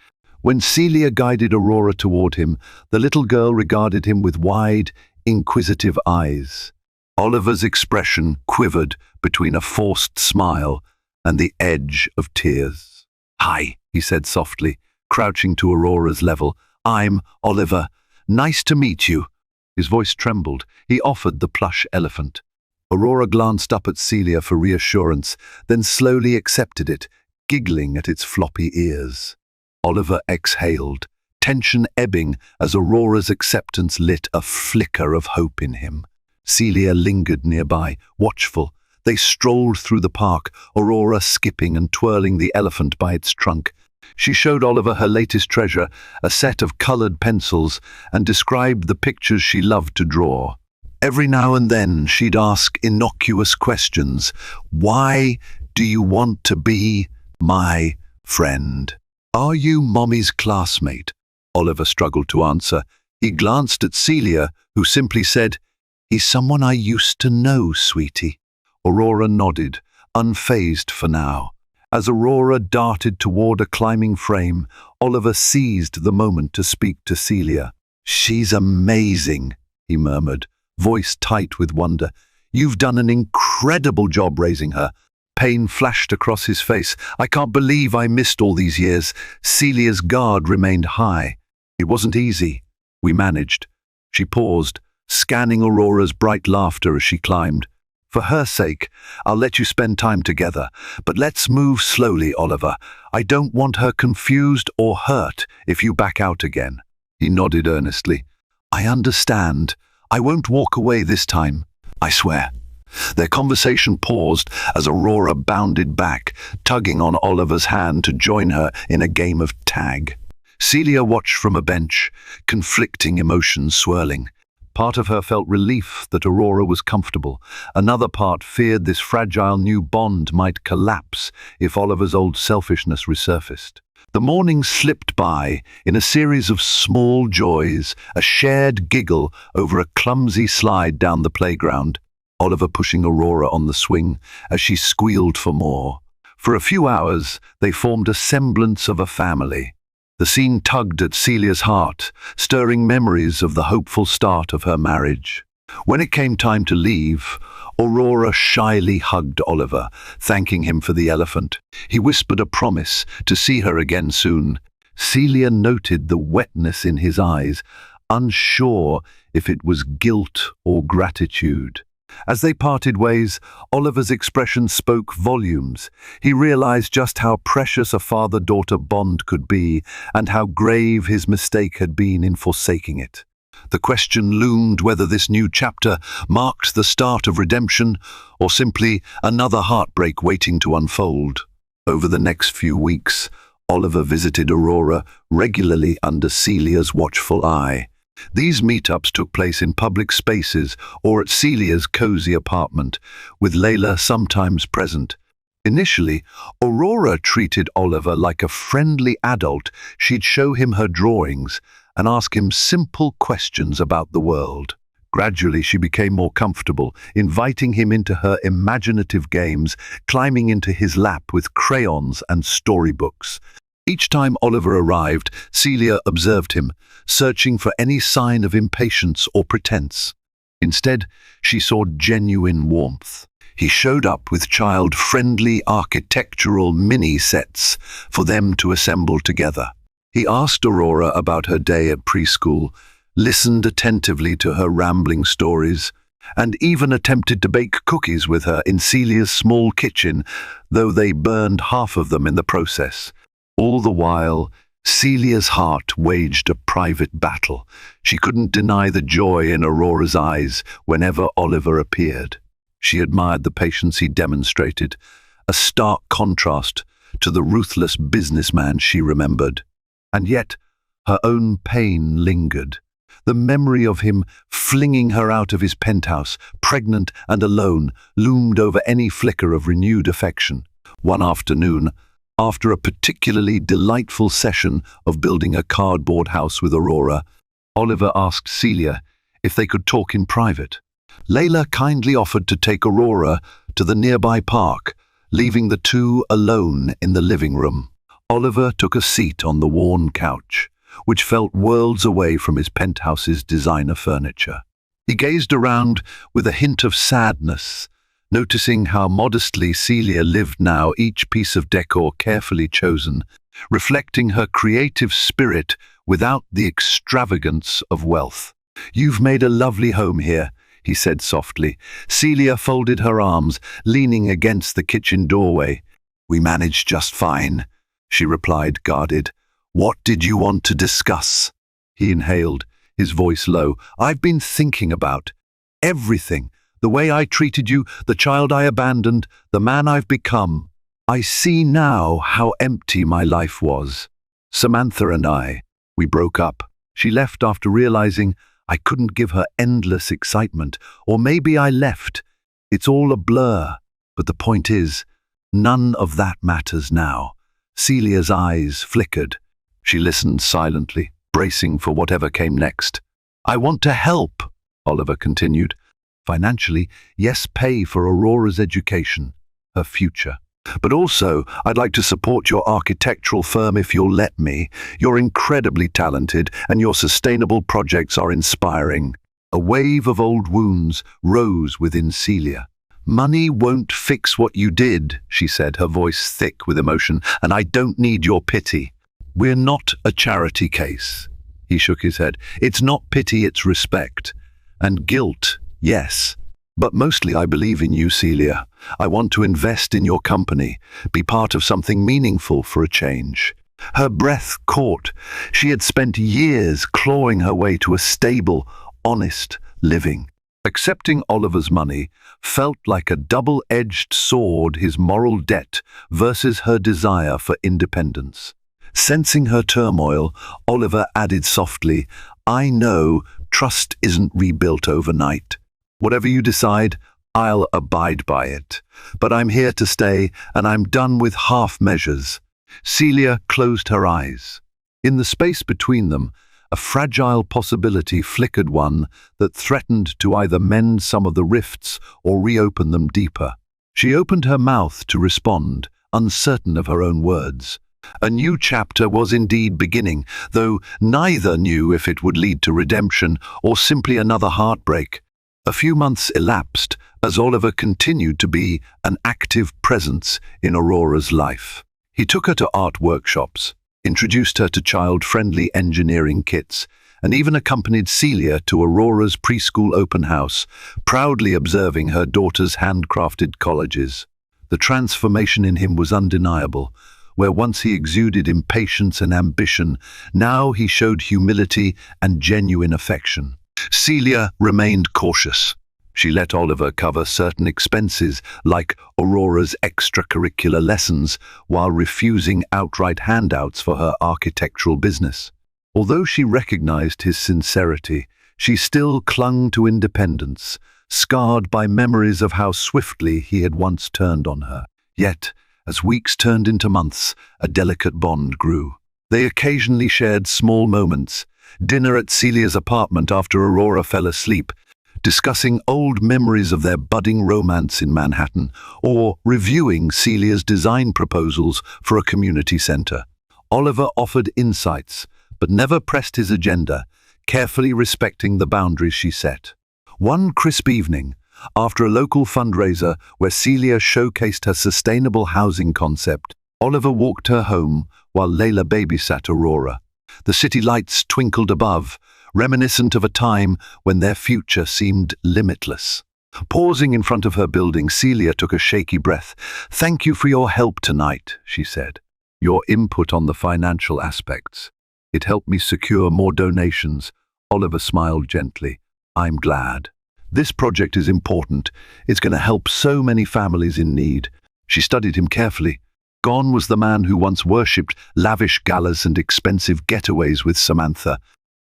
When Celia guided Aurora toward him, the little girl regarded him with wide, inquisitive eyes. Oliver's expression quivered between a forced smile and the edge of tears. "Hi," he said softly, crouching to Aurora's level. "I'm Oliver. Nice to meet you." His voice trembled. He offered the plush elephant. Aurora glanced up at Celia for reassurance, then slowly accepted it, giggling at its floppy ears. Oliver exhaled, tension ebbing as Aurora's acceptance lit a flicker of hope in him. Celia lingered nearby, watchful. They strolled through the park, Aurora skipping and twirling the elephant by its trunk. She showed Oliver her latest treasure, a set of colored pencils, and described the pictures she loved to draw. Every now and then she'd ask innocuous questions. "Why do you want to be my friend? Are you Mommy's classmate?" Oliver struggled to answer. He glanced at Celia, who simply said, "He's someone I used to know, sweetie." Aurora nodded, unfazed for now. As Aurora darted toward a climbing frame, Oliver seized the moment to speak to Celia. "She's amazing," he murmured, voice tight with wonder. "You've done an incredible job raising her." Pain flashed across his face. "I can't believe I missed all these years." Celia's guard remained high. "It wasn't easy. We managed." She paused, scanning Aurora's bright laughter as she climbed. "For her sake, I'll let you spend time together. But let's move slowly, Oliver. I don't want her confused or hurt if you back out again." He nodded earnestly. "I understand. I won't walk away this time. I swear." Their conversation paused as Aurora bounded back, tugging on Oliver's hand to join her in a game of tag. Celia watched from a bench, conflicting emotions swirling. Part of her felt relief that Aurora was comfortable. Another part feared this fragile new bond might collapse if Oliver's old selfishness resurfaced. The morning slipped by in a series of small joys, a shared giggle over a clumsy slide down the playground, Oliver pushing Aurora on the swing as she squealed for more. For a few hours, they formed a semblance of a family. The scene tugged at Celia's heart, stirring memories of the hopeful start of her marriage. When it came time to leave, Aurora shyly hugged Oliver, thanking him for the elephant. He whispered a promise to see her again soon. Celia noted the wetness in his eyes, unsure if it was guilt or gratitude. As they parted ways, Oliver's expression spoke volumes. He realized just how precious a father-daughter bond could be and how grave his mistake had been in forsaking it. The question loomed whether this new chapter marked the start of redemption or simply another heartbreak waiting to unfold. Over the next few weeks, Oliver visited Aurora regularly under Celia's watchful eye. These meetups took place in public spaces or at Celia's cozy apartment, with Layla sometimes present. Initially, Aurora treated Oliver like a friendly adult. She'd show him her drawings and ask him simple questions about the world. Gradually, she became more comfortable, inviting him into her imaginative games, climbing into his lap with crayons and storybooks. Each time Oliver arrived, Celia observed him, searching for any sign of impatience or pretense. Instead, she saw genuine warmth. He showed up with child-friendly architectural mini-sets for them to assemble together. He asked Aurora about her day at preschool, listened attentively to her rambling stories, and even attempted to bake cookies with her in Celia's small kitchen, though they burned half of them in the process. All the while, Celia's heart waged a private battle. She couldn't deny the joy in Aurora's eyes whenever Oliver appeared. She admired the patience he demonstrated, a stark contrast to the ruthless businessman she remembered. And yet, her own pain lingered. The memory of him flinging her out of his penthouse, pregnant and alone, loomed over any flicker of renewed affection. One afternoon, after a particularly delightful session of building a cardboard house with Aurora, Oliver asked Celia if they could talk in private. Layla kindly offered to take Aurora to the nearby park, leaving the two alone in the living room. Oliver took a seat on the worn couch, which felt worlds away from his penthouse's designer furniture. He gazed around with a hint of sadness, noticing how modestly Celia lived now, each piece of decor carefully chosen, reflecting her creative spirit without the extravagance of wealth. "You've made a lovely home here," he said softly. Celia folded her arms, leaning against the kitchen doorway. "We managed just fine," she replied, guarded. "What did you want to discuss?" He inhaled, his voice low. "I've been thinking about everything. The way I treated you, the child I abandoned, the man I've become. I see now how empty my life was. Samantha and we broke up. She left after realizing I couldn't give her endless excitement. Or maybe I left. It's all a blur. But the point is, none of that matters now." Celia's eyes flickered. She listened silently, bracing for whatever came next. "I want to help," Oliver continued. "Financially, yes, pay for Aurora's education, her future. But also, I'd like to support your architectural firm if you'll let me. You're incredibly talented, and your sustainable projects are inspiring." A wave of old wounds rose within Celia. "Money won't fix what you did," she said, her voice thick with emotion, "and I don't need your pity." "We're not a charity case." He shook his head. "It's not pity, it's respect. And guilt, yes. But mostly I believe in you, Celia. I want to invest in your company, be part of something meaningful for a change." Her breath caught. She had spent years clawing her way to a stable, honest living. Accepting Oliver's money felt like a double-edged sword, his moral debt versus her desire for independence. Sensing her turmoil, Oliver added softly, "I know trust isn't rebuilt overnight. Whatever you decide, I'll abide by it. But I'm here to stay, and I'm done with half measures." Celia closed her eyes. In the space between them, a fragile possibility flickered, one that threatened to either mend some of the rifts or reopen them deeper. She opened her mouth to respond, uncertain of her own words. A new chapter was indeed beginning, though neither knew if it would lead to redemption or simply another heartbreak. A few months elapsed as Oliver continued to be an active presence in Aurora's life. He took her to art workshops, introduced her to child-friendly engineering kits, and even accompanied Celia to Aurora's preschool open house, proudly observing her daughter's handcrafted collages. The transformation in him was undeniable. Where once he exuded impatience and ambition, now he showed humility and genuine affection. Celia remained cautious. She let Oliver cover certain expenses, like Aurora's extracurricular lessons, while refusing outright handouts for her architectural business. Although she recognized his sincerity, she still clung to independence, scarred by memories of how swiftly he had once turned on her. Yet, as weeks turned into months, a delicate bond grew. They occasionally shared small moments, dinner at Celia's apartment after Aurora fell asleep, discussing old memories of their budding romance in Manhattan, or reviewing Celia's design proposals for a community center. Oliver offered insights, but never pressed his agenda, carefully respecting the boundaries she set. One crisp evening, after a local fundraiser where Celia showcased her sustainable housing concept, Oliver walked her home while Layla babysat Aurora. The city lights twinkled above, reminiscent of a time when their future seemed limitless. Pausing in front of her building, Celia took a shaky breath. "Thank you for your help tonight," she said. Your input on the financial aspects. It helped me secure more donations. Oliver smiled gently. I'm glad. This project is important. It's going to help so many families in need. She studied him carefully. Gone was the man who once worshipped lavish galas and expensive getaways with Samantha.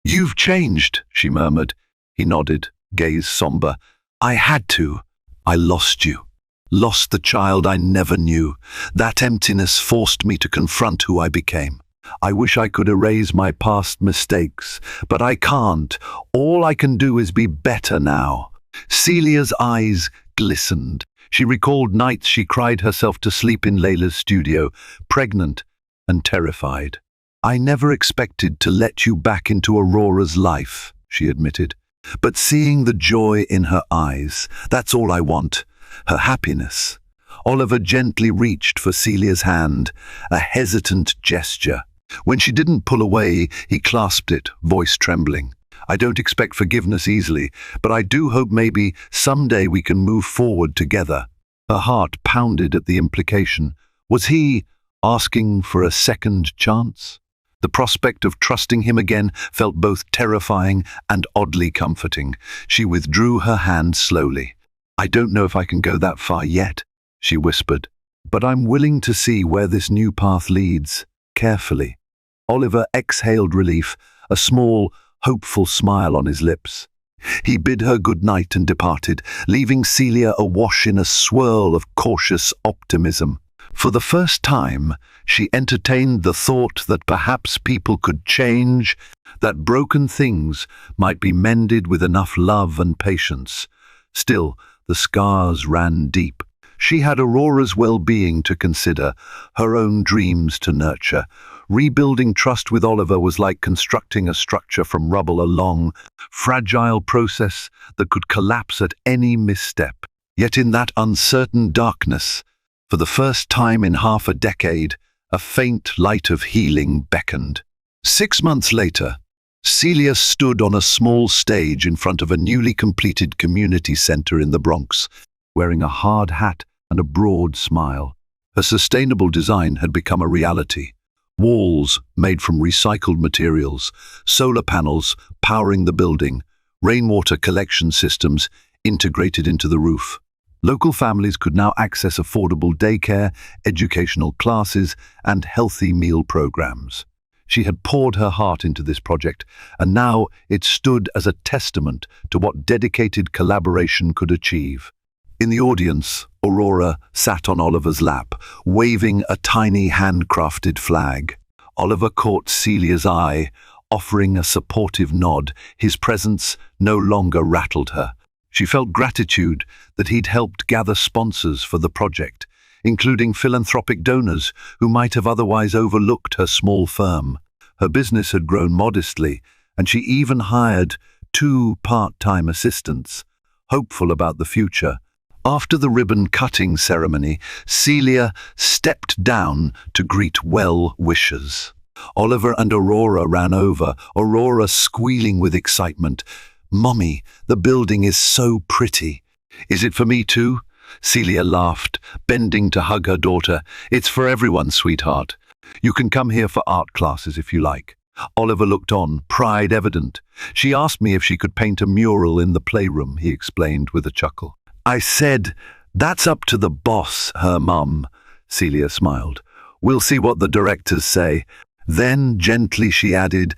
You've changed, she murmured. He nodded, gaze somber. I had to. I lost you. Lost the child I never knew. That emptiness forced me to confront who I became. I wish I could erase my past mistakes, but I can't. All I can do is be better now. Celia's eyes glistened. She recalled nights she cried herself to sleep in Layla's studio, pregnant and terrified. I never expected to let you back into Aurora's life, she admitted. But seeing the joy in her eyes, that's all I want. Her happiness. Oliver gently reached for Celia's hand, a hesitant gesture. When she didn't pull away, he clasped it, voice trembling. I don't expect forgiveness easily, but I do hope maybe someday we can move forward together. Her heart pounded at the implication. Was he asking for a second chance? The prospect of trusting him again felt both terrifying and oddly comforting. She withdrew her hand slowly. I don't know if I can go that far yet, she whispered, but I'm willing to see where this new path leads, carefully. Oliver exhaled relief, a small, hopeful smile on his lips. He bid her good night and departed, leaving Celia awash in a swirl of cautious optimism. For the first time, she entertained the thought that perhaps people could change, that broken things might be mended with enough love and patience. Still, the scars ran deep. She had Aurora's well-being to consider, her own dreams to nurture. Rebuilding trust with Oliver was like constructing a structure from rubble, a long, fragile process that could collapse at any misstep. Yet in that uncertain darkness, for the first time in half a decade, a faint light of healing beckoned. 6 months later, Celia stood on a small stage in front of a newly completed community center in the Bronx, wearing a hard hat and a broad smile. Her sustainable design had become a reality. Walls made from recycled materials, solar panels powering the building, rainwater collection systems integrated into the roof. Local families could now access affordable daycare, educational classes, and healthy meal programs. She had poured her heart into this project, and now it stood as a testament to what dedicated collaboration could achieve. In the audience, Aurora sat on Oliver's lap, waving a tiny handcrafted flag. Oliver caught Celia's eye, offering a supportive nod. His presence no longer rattled her. She felt gratitude that he'd helped gather sponsors for the project, including philanthropic donors who might have otherwise overlooked her small firm. Her business had grown modestly, and she even hired 2 part-time assistants, hopeful about the future. After the ribbon-cutting ceremony, Celia stepped down to greet well-wishers. Oliver and Aurora ran over, Aurora squealing with excitement. "Mommy, the building is so pretty." "Is it for me too?" Celia laughed, bending to hug her daughter. "It's for everyone, sweetheart. You can come here for art classes if you like." Oliver looked on, pride evident. "She asked me if she could paint a mural in the playroom," he explained with a chuckle. "I said, that's up to the boss, her mum," Celia smiled. "We'll see what the directors say." Then, gently, she added,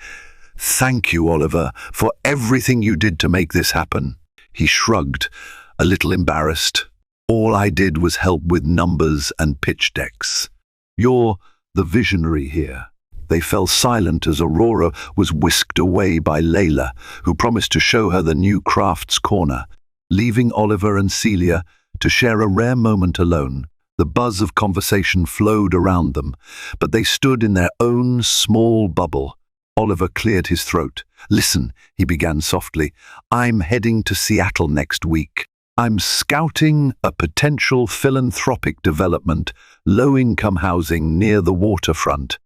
"Thank you, Oliver, for everything you did to make this happen." He shrugged, a little embarrassed. "All I did was help with numbers and pitch decks. You're the visionary here." They fell silent as Aurora was whisked away by Layla, who promised to show her the new crafts corner. Leaving Oliver and Celia to share a rare moment alone, the buzz of conversation flowed around them, but they stood in their own small bubble. Oliver cleared his throat. "Listen," he began softly, "I'm heading to Seattle next week. I'm scouting a potential philanthropic development, low-income housing near the waterfront.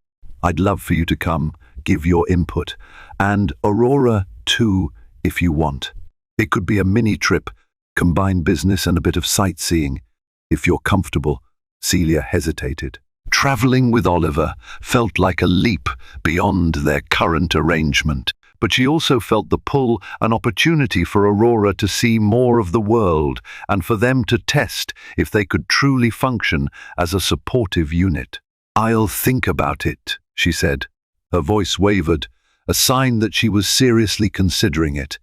I'd love for you to come, give your input, and Aurora too, if you want. It could be a mini-trip, combine business and a bit of sightseeing. If you're comfortable." Celia hesitated. Traveling with Oliver felt like a leap beyond their current arrangement, but she also felt the pull, an opportunity for Aurora to see more of the world and for them to test if they could truly function as a supportive unit. "I'll think about it," she said. Her voice wavered, a sign that she was seriously considering it.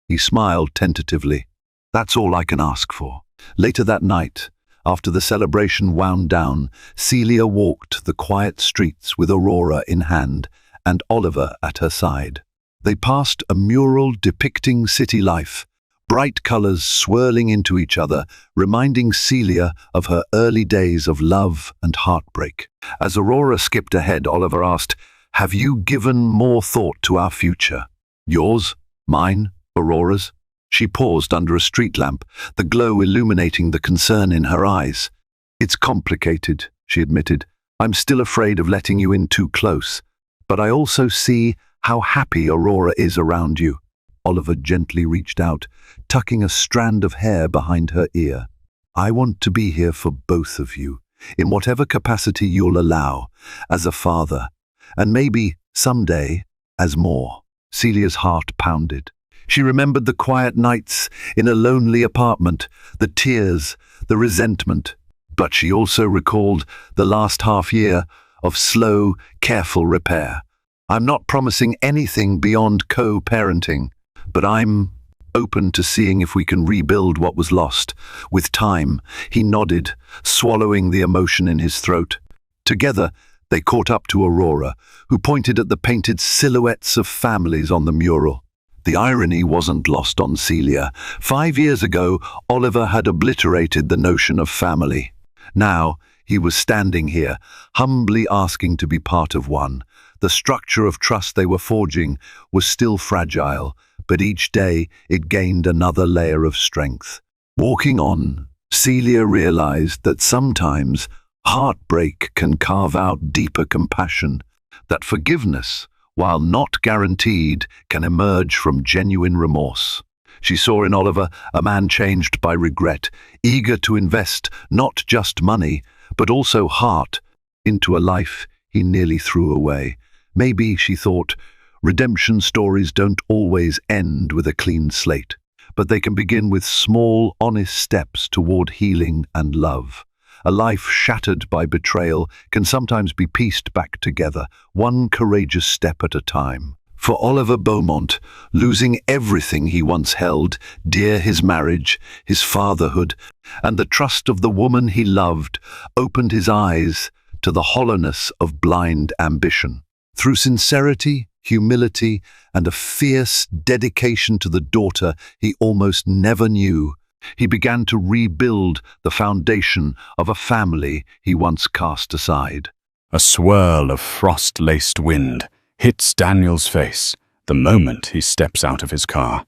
He smiled tentatively. "That's all I can ask for." Later that night, after the celebration wound down, Celia walked the quiet streets with Aurora in hand and Oliver at her side. They passed a mural depicting city life, bright colors swirling into each other, reminding Celia of her early days of love and heartbreak. As Aurora skipped ahead, Oliver asked, "Have you given more thought to our future? Yours? Mine? Aurora's?" She paused under a street lamp, the glow illuminating the concern in her eyes. "It's complicated," she admitted. "I'm still afraid of letting you in too close, but I also see how happy Aurora is around you." Oliver gently reached out, tucking a strand of hair behind her ear. "I want to be here for both of you, in whatever capacity you'll allow, as a father, and maybe, someday, as more." Celia's heart pounded. She remembered the quiet nights in a lonely apartment, the tears, the resentment, but she also recalled the last half year of slow, careful repair. "I'm not promising anything beyond co-parenting, but I'm open to seeing if we can rebuild what was lost. With time," he nodded, swallowing the emotion in his throat. Together, they caught up to Aurora, who pointed at the painted silhouettes of families on the mural. The irony wasn't lost on Celia. 5 years ago, Oliver had obliterated the notion of family. Now, he was standing here, humbly asking to be part of one. The structure of trust they were forging was still fragile, but each day it gained another layer of strength. Walking on, Celia realized that sometimes heartbreak can carve out deeper compassion, that forgiveness, while not guaranteed, can emerge from genuine remorse. She saw in Oliver a man changed by regret, eager to invest not just money, but also heart, into a life he nearly threw away. Maybe, she thought, redemption stories don't always end with a clean slate, but they can begin with small, honest steps toward healing and love. A life shattered by betrayal can sometimes be pieced back together, one courageous step at a time. For Oliver Beaumont, losing everything he once held, dear, his marriage, his fatherhood, and the trust of the woman he loved, opened his eyes to the hollowness of blind ambition. Through sincerity, humility, and a fierce dedication to the daughter he almost never knew, he began to rebuild the foundation of a family he once cast aside. A swirl of frost-laced wind hits Daniel's face the moment he steps out of his car,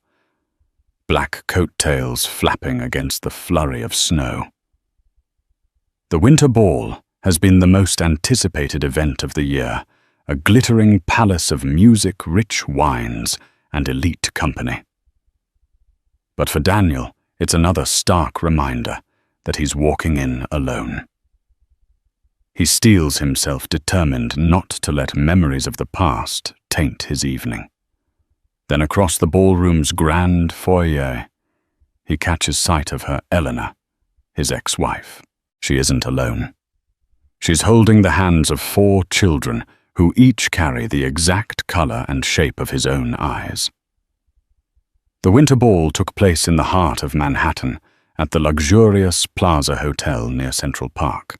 black coattails flapping against the flurry of snow. The Winter Ball has been the most anticipated event of the year, a glittering palace of music, rich wines, and elite company. But for Daniel, it's another stark reminder that he's walking in alone. He steels himself, determined not to let memories of the past taint his evening. Then across the ballroom's grand foyer, he catches sight of her Eleanor, his ex-wife. She isn't alone. She's holding the hands of 4 children who each carry the exact color and shape of his own eyes. The Winter Ball took place in the heart of Manhattan at the luxurious Plaza Hotel near Central Park.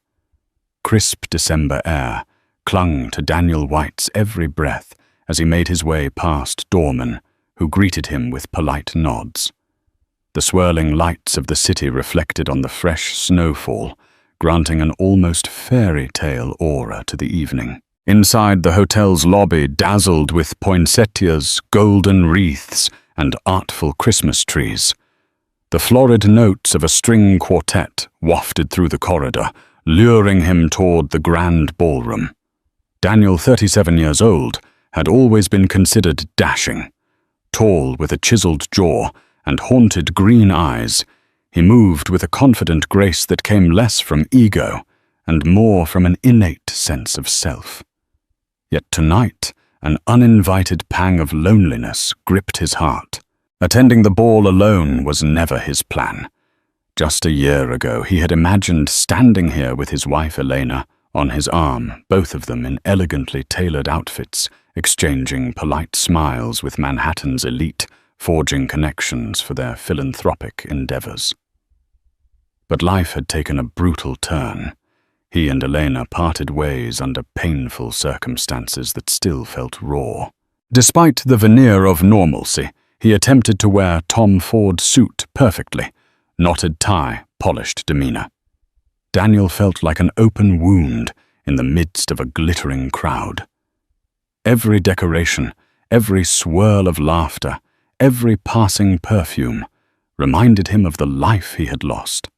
Crisp December air clung to Daniel White's every breath as he made his way past doormen who greeted him with polite nods. The swirling lights of the city reflected on the fresh snowfall, granting an almost fairy tale aura to the evening. Inside, the hotel's lobby dazzled with poinsettias, golden wreaths, and artful Christmas trees. The florid notes of a string quartet wafted through the corridor, luring him toward the grand ballroom. Daniel, 37 years old, had always been considered dashing. Tall, with a chiseled jaw and haunted green eyes, he moved with a confident grace that came less from ego and more from an innate sense of self. Yet tonight, an uninvited pang of loneliness gripped his heart. Attending the ball alone was never his plan. Just a year ago, he had imagined standing here with his wife Elena on his arm, both of them in elegantly tailored outfits, exchanging polite smiles with Manhattan's elite, forging connections for their philanthropic endeavors. But life had taken a brutal turn. He and Elena parted ways under painful circumstances that still felt raw. Despite the veneer of normalcy, he attempted to wear Tom Ford suit perfectly, knotted tie, polished demeanor. Daniel felt like an open wound in the midst of a glittering crowd. Every decoration, every swirl of laughter, every passing perfume reminded him of the life he had lost.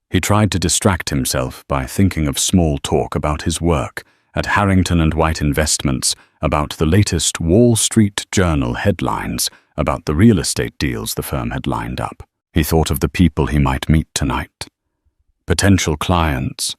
He tried to distract himself by thinking of small talk about his work at Harrington and White Investments, about the latest Wall Street Journal headlines about the real estate deals the firm had lined up. He thought of the people he might meet tonight. Potential clients,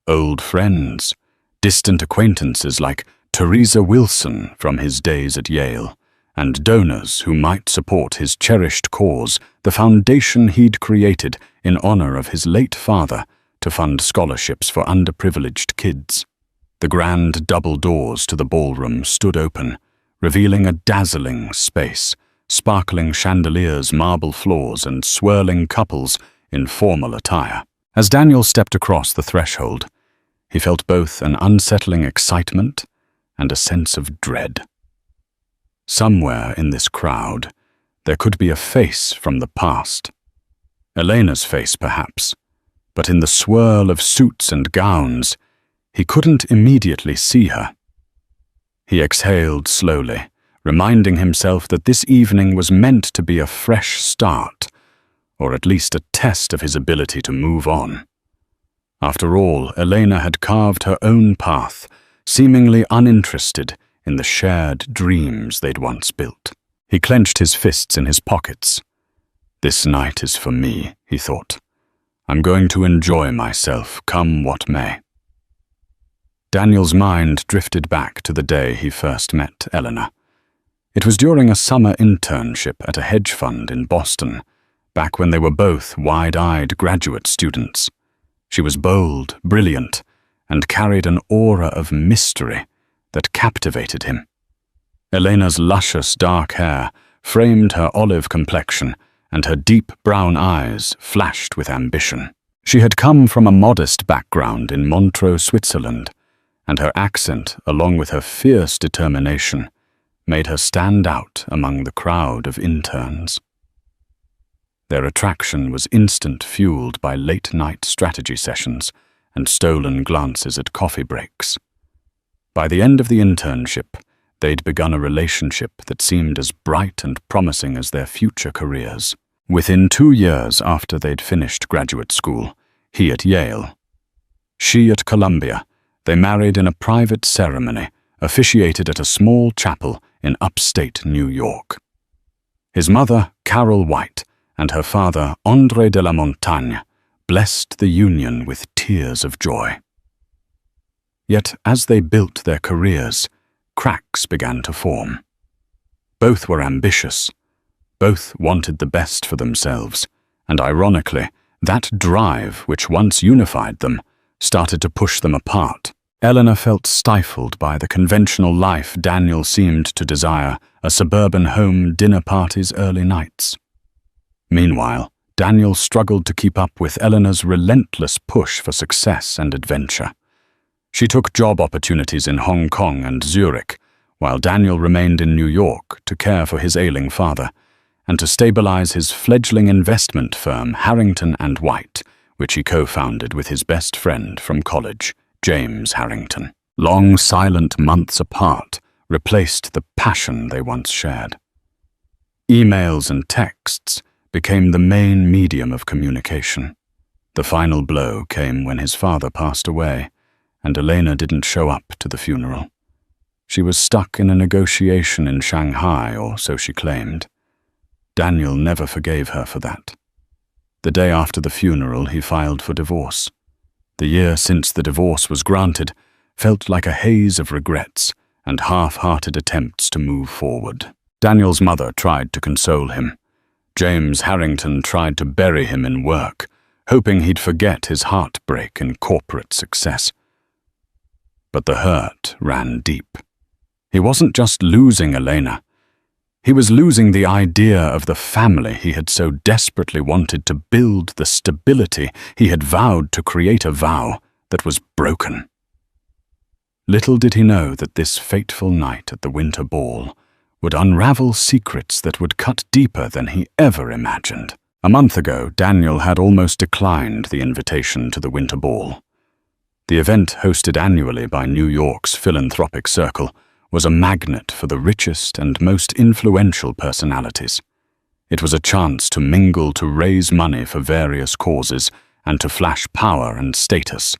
old friends, distant acquaintances like Teresa Wilson from his days at Yale, and donors who might support his cherished cause, the foundation he'd created in honor of his late father to fund scholarships for underprivileged kids. The grand double doors to the ballroom stood open, revealing a dazzling space, sparkling chandeliers, marble floors, and swirling couples in formal attire. As Daniel stepped across the threshold, he felt both an unsettling excitement and a sense of dread. Somewhere in this crowd, there could be a face from the past. Elena's face, perhaps, but in the swirl of suits and gowns, he couldn't immediately see her. He exhaled slowly, reminding himself that this evening was meant to be a fresh start, or at least a test of his ability to move on. After all, Elena had carved her own path, seemingly uninterested in the shared dreams they'd once built. He clenched his fists in his pockets. This night is for me, he thought. I'm going to enjoy myself, come what may. Daniel's mind drifted back to the day he first met Elena. It was during a summer internship at a hedge fund in Boston, back when they were both wide-eyed graduate students. She was bold, brilliant, and carried an aura of mystery that captivated him. Elena's luscious dark hair framed her olive complexion, and her deep brown eyes flashed with ambition. She had come from a modest background in Montreux, Switzerland, and her accent, along with her fierce determination, made her stand out among the crowd of interns. Their attraction was instant, fueled by late-night strategy sessions and stolen glances at coffee breaks. By the end of the internship, they'd begun a relationship that seemed as bright and promising as their future careers. Within 2 years after they'd finished graduate school, he at Yale, she at Columbia, they married in a private ceremony officiated at a small chapel in upstate New York. His mother, Carol White, and her father, André de la Montagne, blessed the union with tears of joy. Yet as they built their careers, cracks began to form. Both were ambitious. Both wanted the best for themselves, and ironically, that drive which once unified them started to push them apart. Eleanor felt stifled by the conventional life Daniel seemed to desire, a suburban home, dinner parties, early nights. Meanwhile, Daniel struggled to keep up with Eleanor's relentless push for success and adventure. She took job opportunities in Hong Kong and Zurich, while Daniel remained in New York to care for his ailing father and to stabilize his fledgling investment firm, Harrington and White, which he co-founded with his best friend from college, James Harrington. Long, silent months apart replaced the passion they once shared. Emails and texts became the main medium of communication. The final blow came when his father passed away, and Elena didn't show up to the funeral. She was stuck in a negotiation in Shanghai, or so she claimed. Daniel never forgave her for that. The day after the funeral, he filed for divorce. The year since the divorce was granted felt like a haze of regrets and half-hearted attempts to move forward. Daniel's mother tried to console him. James Harrington tried to bury him in work, hoping he'd forget his heartbreak in corporate success. But the hurt ran deep. He wasn't just losing Elena. He was losing the idea of the family he had so desperately wanted to build, the stability he had vowed to create, a vow that was broken. Little did he know that this fateful night at the winter ball would unravel secrets that would cut deeper than he ever imagined. A month ago, Daniel had almost declined the invitation to the winter ball. The event, hosted annually by New York's philanthropic circle, was a magnet for the richest and most influential personalities. It was a chance to mingle, to raise money for various causes, and to flash power and status.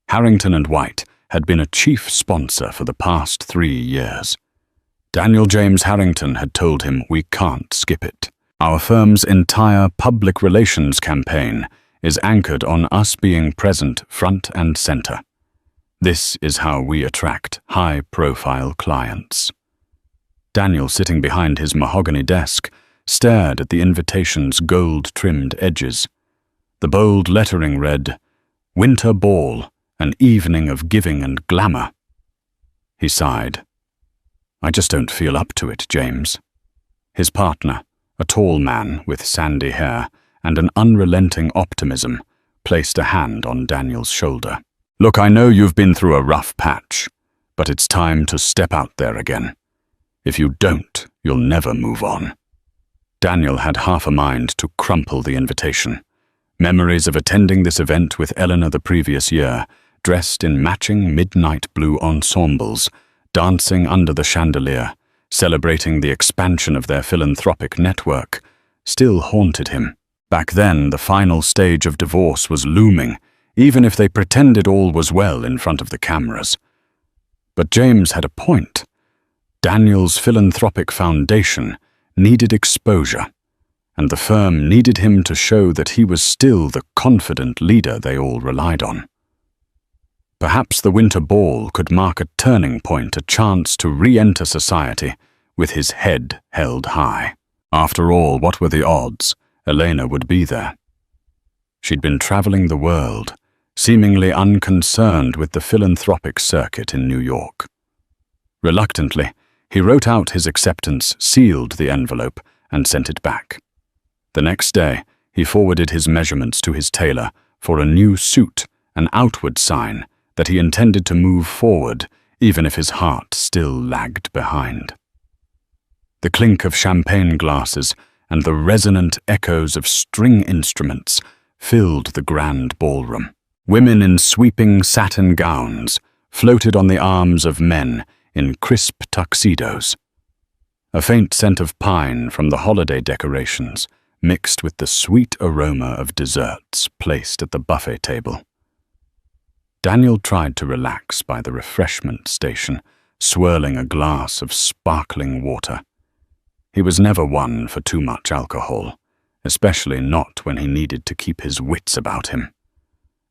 Harrington and White had been a chief sponsor for the past 3 years. Daniel James Harrington had told him, "We can't skip it. Our firm's entire public relations campaign is anchored on us being present front and center. This is how we attract high-profile clients." Daniel, sitting behind his mahogany desk, stared at the invitation's gold-trimmed edges. The bold lettering read, "Winter Ball, an evening of giving and glamour." He sighed. "I just don't feel up to it, James." His partner, a tall man with sandy hair and an unrelenting optimism, placed a hand on Daniel's shoulder. "Look, I know you've been through a rough patch, but it's time to step out there again. If you don't, you'll never move on." Daniel had half a mind to crumple the invitation. Memories of attending this event with Eleanor the previous year, dressed in matching midnight blue ensembles, dancing under the chandelier, celebrating the expansion of their philanthropic network, still haunted him. Back then, the final stage of divorce was looming, even if they pretended all was well in front of the cameras. But James had a point. Daniel's philanthropic foundation needed exposure, and the firm needed him to show that he was still the confident leader they all relied on. Perhaps the winter ball could mark a turning point, a chance to re-enter society with his head held high. After all, what were the odds Elena would be there? She'd been traveling the world, seemingly unconcerned with the philanthropic circuit in New York. Reluctantly, he wrote out his acceptance, sealed the envelope, and sent it back. The next day, he forwarded his measurements to his tailor for a new suit, an outward sign that he intended to move forward, even if his heart still lagged behind. The clink of champagne glasses and the resonant echoes of string instruments filled the grand ballroom. Women in sweeping satin gowns floated on the arms of men in crisp tuxedos. A faint scent of pine from the holiday decorations mixed with the sweet aroma of desserts placed at the buffet table. Daniel tried to relax by the refreshment station, swirling a glass of sparkling water. He was never one for too much alcohol, especially not when he needed to keep his wits about him.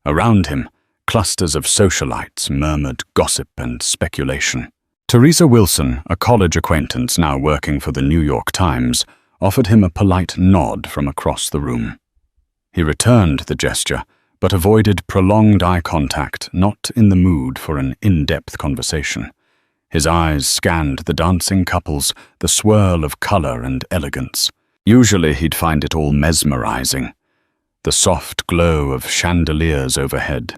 Around him, clusters of socialites murmured gossip and speculation. Teresa Wilson, a college acquaintance now working for the New York Times, offered him a polite nod from across the room. He returned the gesture, but avoided prolonged eye contact, not in the mood for an in-depth conversation. His eyes scanned the dancing couples, the swirl of color and elegance. Usually he'd find it all mesmerizing. The soft glow of chandeliers overhead,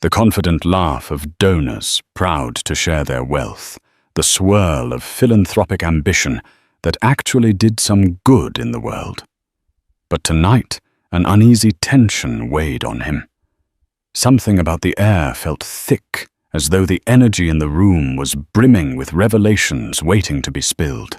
the confident laugh of donors proud to share their wealth, the swirl of philanthropic ambition that actually did some good in the world. But tonight, an uneasy tension weighed on him. Something about the air felt thick, as though the energy in the room was brimming with revelations waiting to be spilled.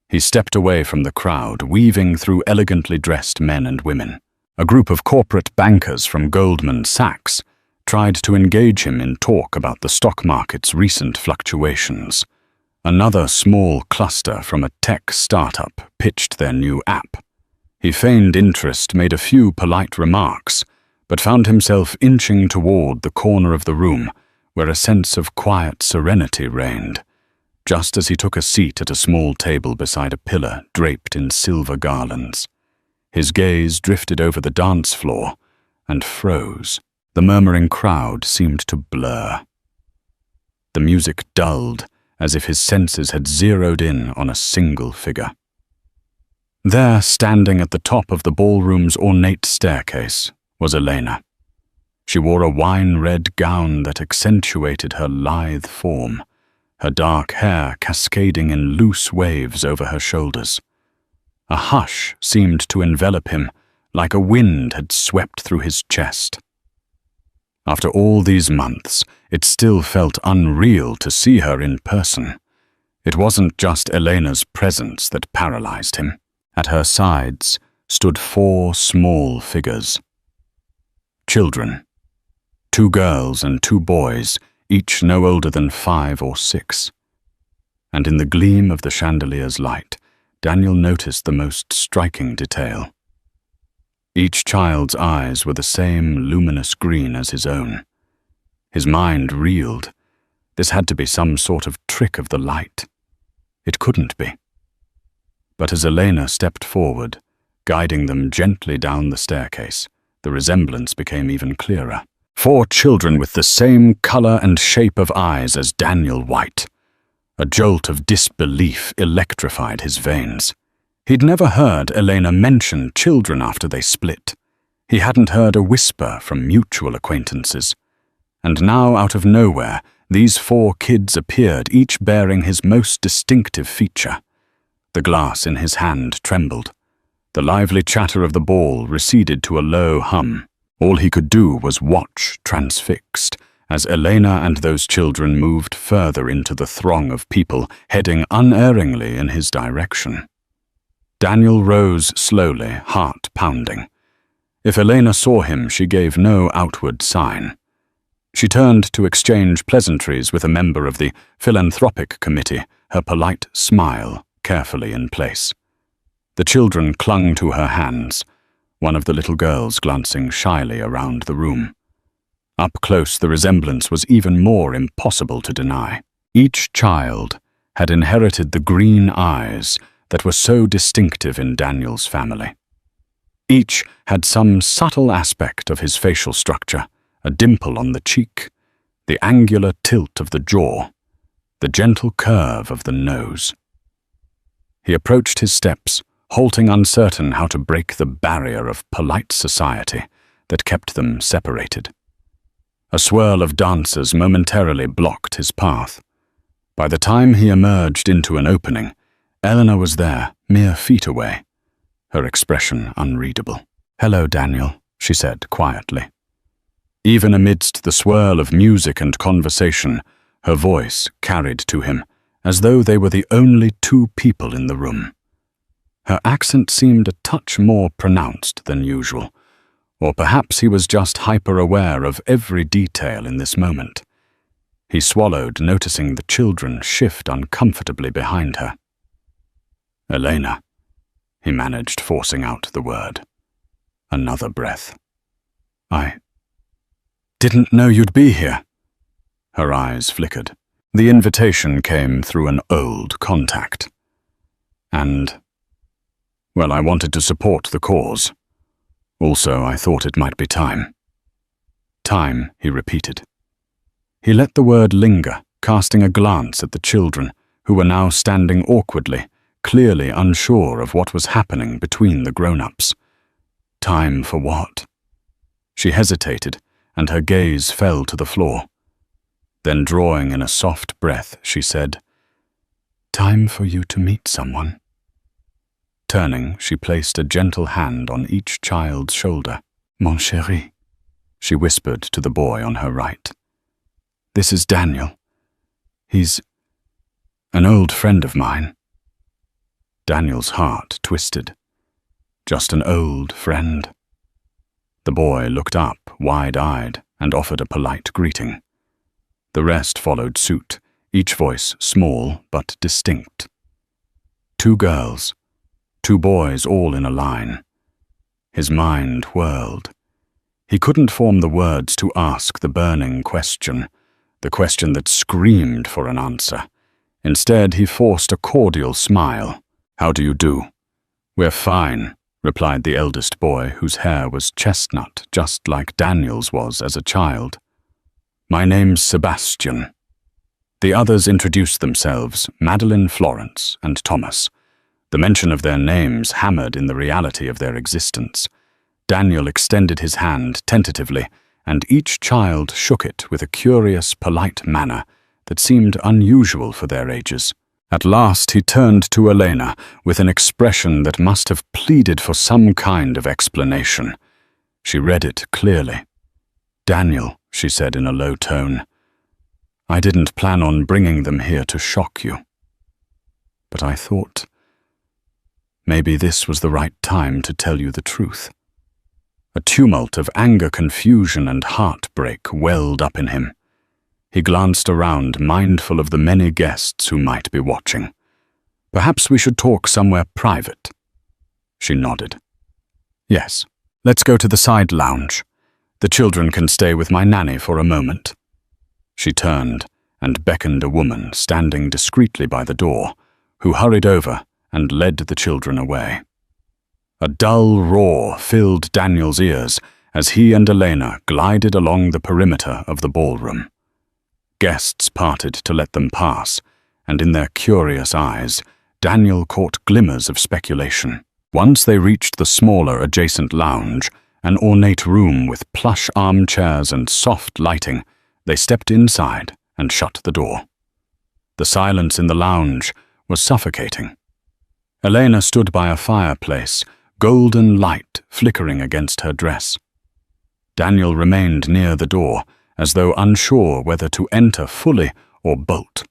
He stepped away from the crowd, weaving through elegantly dressed men and women. A group of corporate bankers from Goldman Sachs tried to engage him in talk about the stock market's recent fluctuations. Another small cluster from a tech startup pitched their new app. He feigned interest, made a few polite remarks, but found himself inching toward the corner of the room where a sense of quiet serenity reigned, just as he took a seat at a small table beside a pillar draped in silver garlands. His gaze drifted over the dance floor and froze. The murmuring crowd seemed to blur. The music dulled, as if his senses had zeroed in on a single figure. There, standing at the top of the ballroom's ornate staircase, was Elena. She wore a wine-red gown that accentuated her lithe form, her dark hair cascading in loose waves over her shoulders. A hush seemed to envelop him, like a wind had swept through his chest. After all these months, it still felt unreal to see her in person. It wasn't just Elena's presence that paralyzed him. At her sides stood 4 small figures. Children. 2 girls and 2 boys, each no older than 5 or 6. And in the gleam of the chandelier's light, Daniel noticed the most striking detail. Each child's eyes were the same luminous green as his own. His mind reeled. This had to be some sort of trick of the light. It couldn't be. But as Elena stepped forward, guiding them gently down the staircase, the resemblance became even clearer. 4 children with the same color and shape of eyes as Daniel White. A jolt of disbelief electrified his veins. He'd never heard Elena mention children after they split. He hadn't heard a whisper from mutual acquaintances. And now, out of nowhere, these 4 kids appeared, each bearing his most distinctive feature. The glass in his hand trembled. The lively chatter of the ball receded to a low hum. All he could do was watch, transfixed, as Elena and those children moved further into the throng of people, heading unerringly in his direction. Daniel rose slowly, heart pounding. If Elena saw him, she gave no outward sign. She turned to exchange pleasantries with a member of the philanthropic committee, her polite smile carefully in place. The children clung to her hands, one of the little girls glancing shyly around the room. Up close, the resemblance was even more impossible to deny. Each child had inherited the green eyes that were so distinctive in Daniel's family. Each had some subtle aspect of his facial structure, a dimple on the cheek, the angular tilt of the jaw, the gentle curve of the nose. He approached his steps, halting uncertain how to break the barrier of polite society that kept them separated. A swirl of dancers momentarily blocked his path. By the time he emerged into an opening, Eleanor was there, mere feet away, her expression unreadable. "Hello, Daniel," she said quietly. Even amidst the swirl of music and conversation, her voice carried to him, as though they were the only 2 people in the room. Her accent seemed a touch more pronounced than usual, or perhaps he was just hyper-aware of every detail in this moment. He swallowed, noticing the children shift uncomfortably behind her. "Elena," he managed, forcing out the word. Another breath. "I didn't know you'd be here." Her eyes flickered. The invitation came through an old contact. And, well, I wanted to support the cause. Also, I thought it might be time. "Time," he repeated. He let the word linger, casting a glance at the children, who were now standing awkwardly, clearly unsure of what was happening between the grown-ups. Time for what? She hesitated, and her gaze fell to the floor. Then, drawing in a soft breath, she said, "Time for you to meet someone." Turning, she placed a gentle hand on each child's shoulder. "Mon chéri," she whispered to the boy on her right. "This is Daniel. He's an old friend of mine." Daniel's heart twisted. Just an old friend. The boy looked up, wide-eyed, and offered a polite greeting. The rest followed suit, each voice small but distinct. 2 girls, 2 boys all in a line. His mind whirled. He couldn't form the words to ask the burning question, the question that screamed for an answer. Instead, he forced a cordial smile. "How do you do?" "We're fine," replied the eldest boy, whose hair was chestnut, just like Daniel's was as a child. "My name's Sebastian." The others introduced themselves, Madeline, Florence, and Thomas. The mention of their names hammered in the reality of their existence. Daniel extended his hand tentatively, and each child shook it with a curious, polite manner that seemed unusual for their ages. At last he turned to Elena with an expression that must have pleaded for some kind of explanation. She read it clearly. "Daniel," she said in a low tone, "I didn't plan on bringing them here to shock you. But I thought maybe this was the right time to tell you the truth." A tumult of anger, confusion, and heartbreak welled up in him. He glanced around, mindful of the many guests who might be watching. "Perhaps we should talk somewhere private." She nodded. "Yes, let's go to the side lounge. The children can stay with my nanny for a moment." She turned and beckoned a woman standing discreetly by the door, who hurried over and led the children away. A dull roar filled Daniel's ears as he and Elena glided along the perimeter of the ballroom. Guests parted to let them pass, and in their curious eyes, Daniel caught glimmers of speculation. Once they reached the smaller adjacent lounge, an ornate room with plush armchairs and soft lighting, they stepped inside and shut the door. The silence in the lounge was suffocating. Elena stood by a fireplace, golden light flickering against her dress. Daniel remained near the door, as though unsure whether to enter fully or bolt.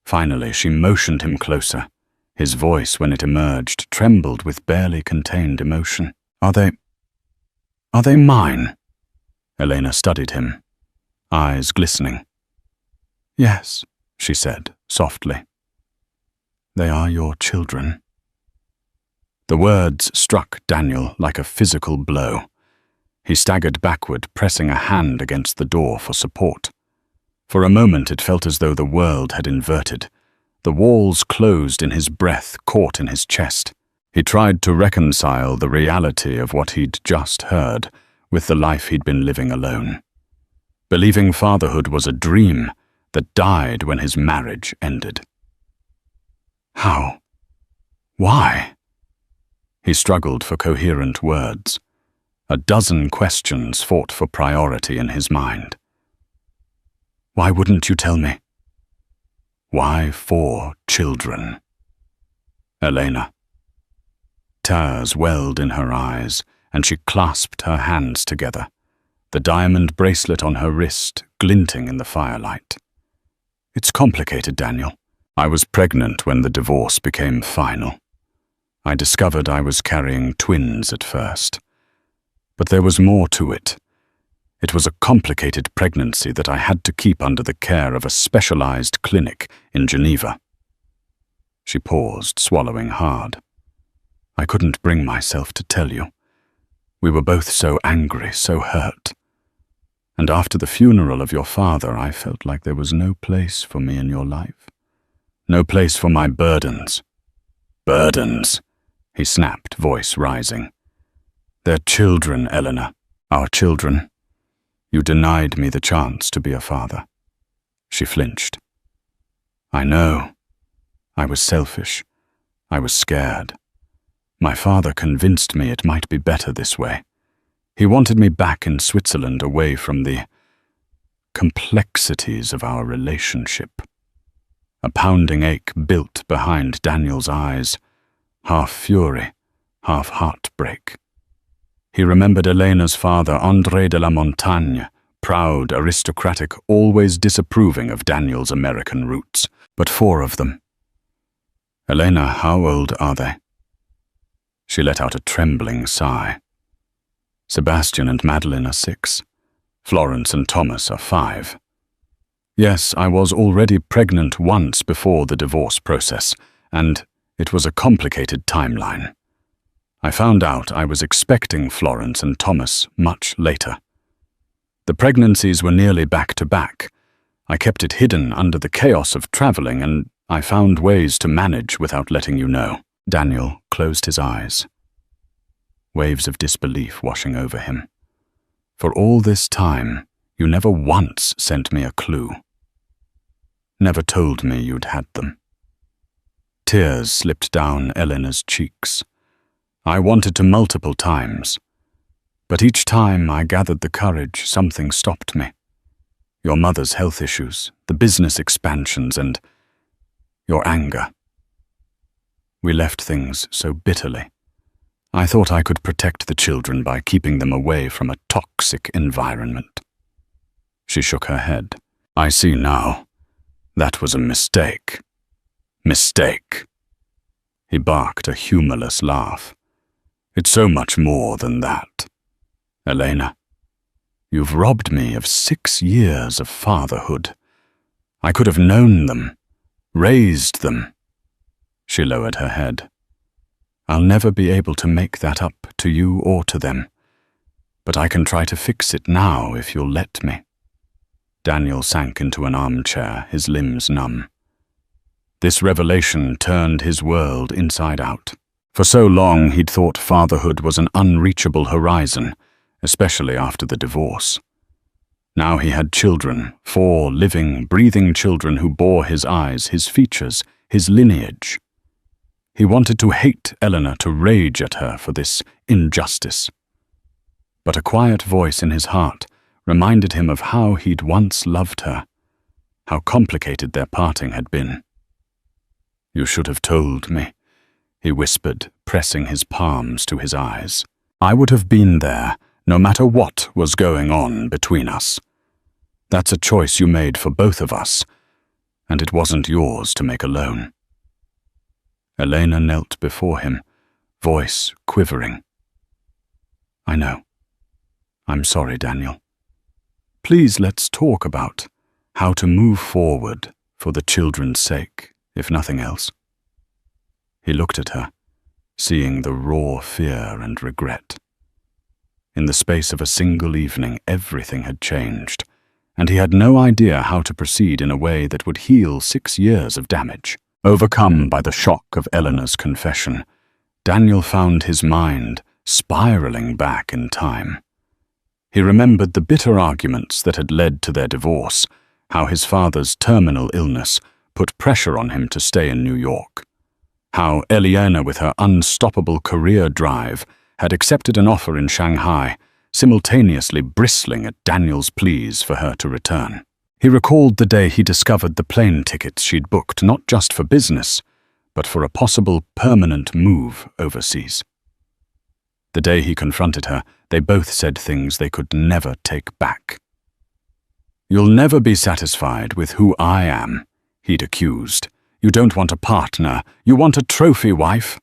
Finally, she motioned him closer. His voice, when it emerged, trembled with barely contained emotion. Are they mine?" Elena studied him, eyes glistening. "Yes," she said, softly. "They are your children." The words struck Daniel like a physical blow. He staggered backward, pressing a hand against the door for support. For a moment it felt as though the world had inverted. The walls closed in his breath, caught in his chest. He tried to reconcile the reality of what he'd just heard with the life he'd been living alone, believing fatherhood was a dream that died when his marriage ended. How? Why? He struggled for coherent words. A dozen questions fought for priority in his mind. Why wouldn't you tell me? Why 4 children? Elena. Tears welled in her eyes, and she clasped her hands together, the diamond bracelet on her wrist glinting in the firelight. It's complicated, Daniel. I was pregnant when the divorce became final. I discovered I was carrying twins at first. But there was more to it. It was a complicated pregnancy that I had to keep under the care of a specialized clinic in Geneva. She paused, swallowing hard. I couldn't bring myself to tell you. We were both so angry, so hurt. And after the funeral of your father, I felt like there was no place for me in your life. No place for my burdens. Burdens, he snapped, voice rising. They're children, Eleanor. Our children. You denied me the chance to be a father. She flinched. I know. I was selfish. I was scared. My father convinced me it might be better this way. He wanted me back in Switzerland, away from the complexities of our relationship. A pounding ache built behind Daniel's eyes, half fury, half heartbreak. He remembered Elena's father, André de la Montagne, proud, aristocratic, always disapproving of Daniel's American roots. But 4 of them. Elena, how old are they? She let out a trembling sigh. Sebastian and Madeline are 6. Florence and Thomas are 5. Yes, I was already pregnant once before the divorce process, and it was a complicated timeline. I found out I was expecting Florence and Thomas much later. The pregnancies were nearly back to back. I kept it hidden under the chaos of traveling, and I found ways to manage without letting you know. Daniel closed his eyes, waves of disbelief washing over him. For all this time, you never once sent me a clue. Never told me you'd had them. Tears slipped down Eleanor's cheeks. I wanted to multiple times, but each time I gathered the courage, something stopped me. Your mother's health issues, the business expansions, and your anger. We left things so bitterly. I thought I could protect the children by keeping them away from a toxic environment. She shook her head. I see now. That was a mistake. Mistake. He barked a humorless laugh. It's so much more than that. Elena, you've robbed me of 6 years of fatherhood. I could have known them, raised them. She lowered her head. I'll never be able to make that up to you or to them, but I can try to fix it now if you'll let me. Daniel sank into an armchair, his limbs numb. This revelation turned his world inside out. For so long he'd thought fatherhood was an unreachable horizon, especially after the divorce. Now he had children, 4 living, breathing children who bore his eyes, his features, his lineage. He wanted to hate Eleanor, to rage at her for this injustice. But a quiet voice in his heart reminded him of how he'd once loved her, how complicated their parting had been. You should have told me, he whispered, pressing his palms to his eyes. I would have been there, no matter what was going on between us. That's a choice you made for both of us, and it wasn't yours to make alone. Elena knelt before him, voice quivering. I know. I'm sorry, Daniel. Please let's talk about how to move forward for the children's sake, if nothing else. He looked at her, seeing the raw fear and regret. In the space of a single evening, everything had changed, and he had no idea how to proceed in a way that would heal 6 years of damage. Overcome by the shock of Eleanor's confession, Daniel found his mind spiraling back in time. He remembered the bitter arguments that had led to their divorce, how his father's terminal illness put pressure on him to stay in New York, how Eliana, with her unstoppable career drive, had accepted an offer in Shanghai, simultaneously bristling at Daniel's pleas for her to return. He recalled the day he discovered the plane tickets she'd booked not just for business, but for a possible permanent move overseas. The day he confronted her, they both said things they could never take back. You'll never be satisfied with who I am, he'd accused. You don't want a partner, you want a trophy wife.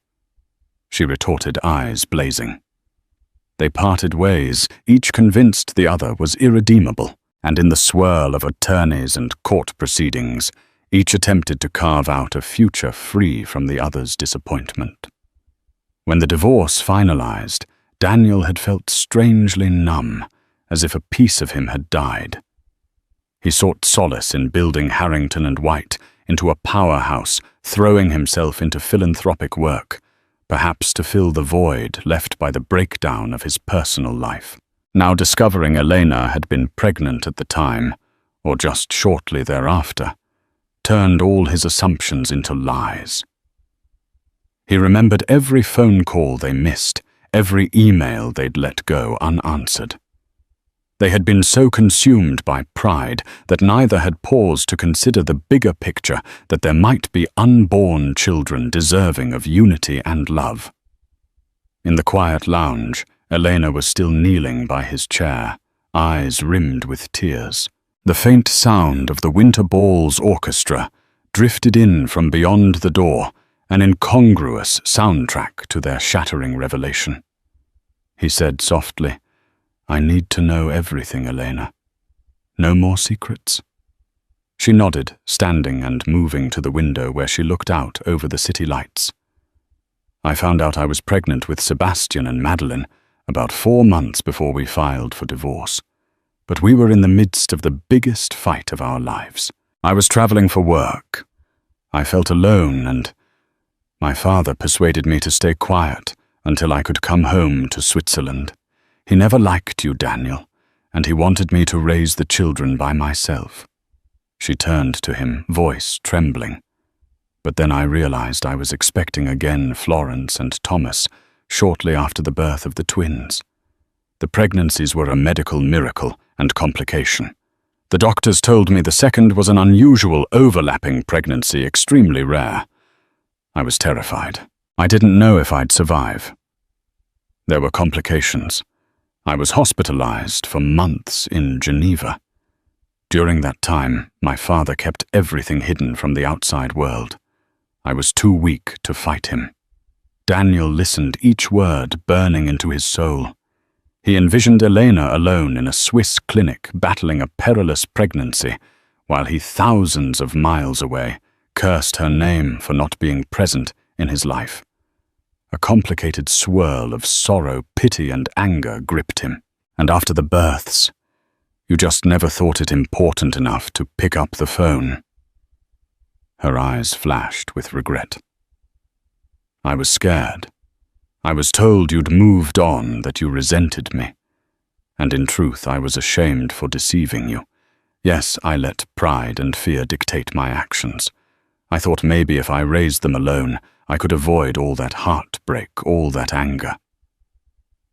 She retorted, eyes blazing. They parted ways, each convinced the other was irredeemable. And in the swirl of attorneys and court proceedings, each attempted to carve out a future free from the other's disappointment. When the divorce finalized, Daniel had felt strangely numb, as if a piece of him had died. He sought solace in building Harrington and White into a powerhouse, throwing himself into philanthropic work, perhaps to fill the void left by the breakdown of his personal life. Now discovering Elena had been pregnant at the time, or just shortly thereafter, turned all his assumptions into lies. He remembered every phone call they missed, every email they'd let go unanswered. They had been so consumed by pride that neither had paused to consider the bigger picture, that there might be unborn children deserving of unity and love. In the quiet lounge, Elena was still kneeling by his chair, eyes rimmed with tears. The faint sound of the Winter Ball's orchestra drifted in from beyond the door, an incongruous soundtrack to their shattering revelation. He said softly, I need to know everything, Elena. No more secrets? She nodded, standing and moving to the window where she looked out over the city lights. I found out I was pregnant with Sebastian and Madeline about 4 months before we filed for divorce. But we were in the midst of the biggest fight of our lives. I was traveling for work. I felt alone, and my father persuaded me to stay quiet until I could come home to Switzerland. He never liked you, Daniel, and he wanted me to raise the children by myself. She turned to him, voice trembling. But then I realized I was expecting again Florence and Thomas shortly after the birth of the twins. The pregnancies were a medical miracle and complication. The doctors told me the second was an unusual overlapping pregnancy, extremely rare. I was terrified. I didn't know if I'd survive. There were complications. I was hospitalized for months in Geneva. During that time, my father kept everything hidden from the outside world. I was too weak to fight him. Daniel listened, each word burning into his soul. He envisioned Elena alone in a Swiss clinic battling a perilous pregnancy, while he, thousands of miles away, cursed her name for not being present in his life. A complicated swirl of sorrow, pity, and anger gripped him. And after the births, you just never thought it important enough to pick up the phone. Her eyes flashed with regret. I was scared. I was told you'd moved on, that you resented me. And in truth, I was ashamed for deceiving you. Yes, I let pride and fear dictate my actions. I thought maybe if I raised them alone, I could avoid all that heartbreak, all that anger.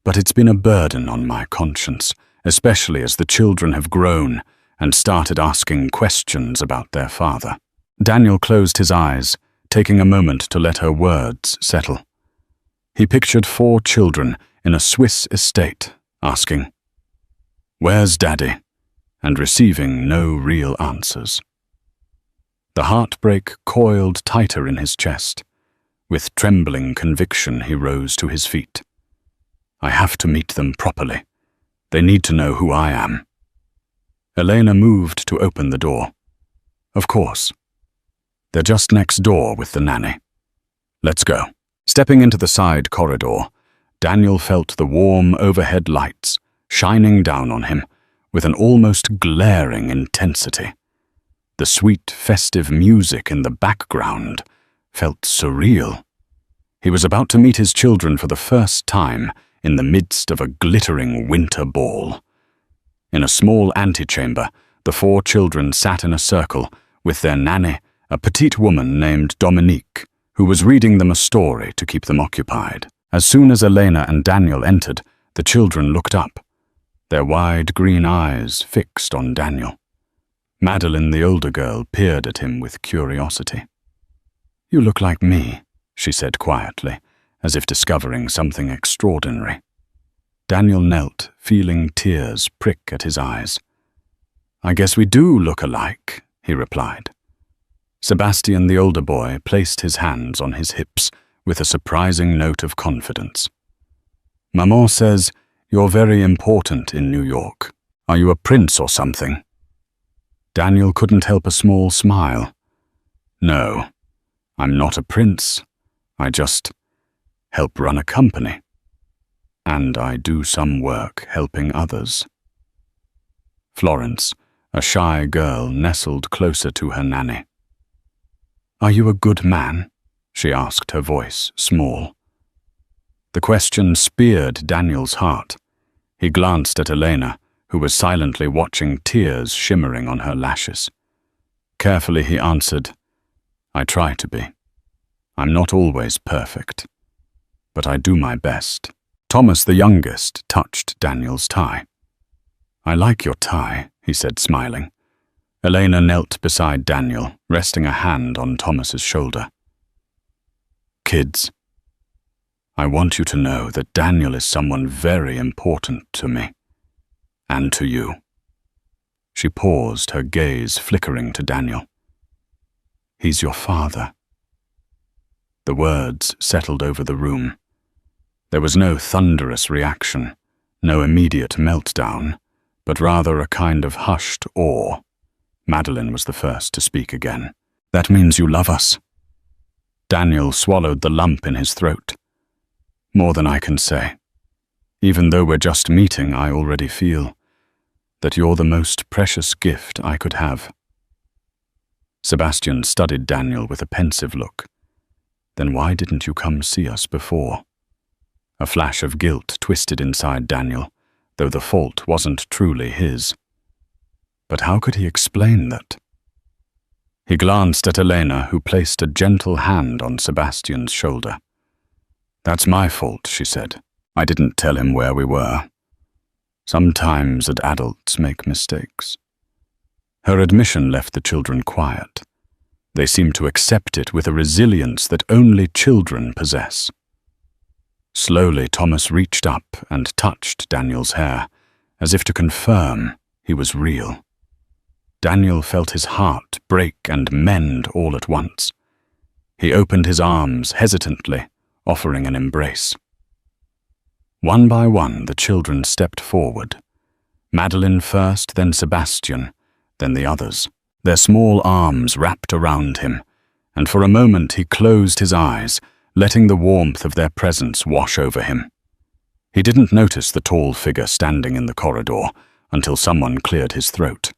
But it's been a burden on my conscience, especially as the children have grown and started asking questions about their father. Daniel closed his eyes, taking a moment to let her words settle. He pictured 4 children in a Swiss estate, asking, "Where's Daddy?" and receiving no real answers. The heartbreak coiled tighter in his chest. With trembling conviction, he rose to his feet. I have to meet them properly. They need to know who I am. Elena moved to open the door. Of course. They're just next door with the nanny. Let's go. Stepping into the side corridor, Daniel felt the warm overhead lights shining down on him with an almost glaring intensity. The sweet, festive music in the background felt surreal. He was about to meet his children for the first time in the midst of a glittering winter ball. In a small antechamber, the 4 children sat in a circle with their nanny, a petite woman named Dominique, who was reading them a story to keep them occupied. As soon as Elena and Daniel entered, the children looked up, their wide green eyes fixed on Daniel. Madeline, the older girl, peered at him with curiosity. "You look like me," she said quietly, as if discovering something extraordinary. Daniel knelt, feeling tears prick at his eyes. "I guess we do look alike," he replied. Sebastian, the older boy, placed his hands on his hips with a surprising note of confidence. "Maman says you're very important in New York. Are you a prince or something?" Daniel couldn't help a small smile. "No, I'm not a prince. I just help run a company. And I do some work helping others." Florence, a shy girl, nestled closer to her nanny. "Are you a good man?" she asked, her voice small. The question speared Daniel's heart. He glanced at Elena, who was silently watching, tears shimmering on her lashes. Carefully he answered, "I try to be. I'm not always perfect, but I do my best." Thomas, the youngest, touched Daniel's tie. "I like your tie," he said, smiling. Elena knelt beside Daniel, resting a hand on Thomas's shoulder. "Kids, I want you to know that Daniel is someone very important to me, and to you." She paused, her gaze flickering to Daniel. "He's your father." The words settled over the room. There was no thunderous reaction, no immediate meltdown, but rather a kind of hushed awe. Madeline was the first to speak again. "That means you love us." Daniel swallowed the lump in his throat. More than I can say. Even though we're just meeting, I already feel that you're the most precious gift I could have. Sebastian studied Daniel with a pensive look. Then why didn't you come see us before? A flash of guilt twisted inside Daniel, though the fault wasn't truly his. But how could he explain that? He glanced at Elena, who placed a gentle hand on Sebastian's shoulder. "That's my fault," she said. "I didn't tell him where we were. Sometimes adults make mistakes." Her admission left the children quiet. They seemed to accept it with a resilience that only children possess. Slowly, Thomas reached up and touched Daniel's hair, as if to confirm he was real. Daniel felt his heart break and mend all at once. He opened his arms hesitantly, offering an embrace. One by one, the children stepped forward. Madeline first, then Sebastian, then the others. Their small arms wrapped around him, and for a moment he closed his eyes, letting the warmth of their presence wash over him. He didn't notice the tall figure standing in the corridor until someone cleared his throat.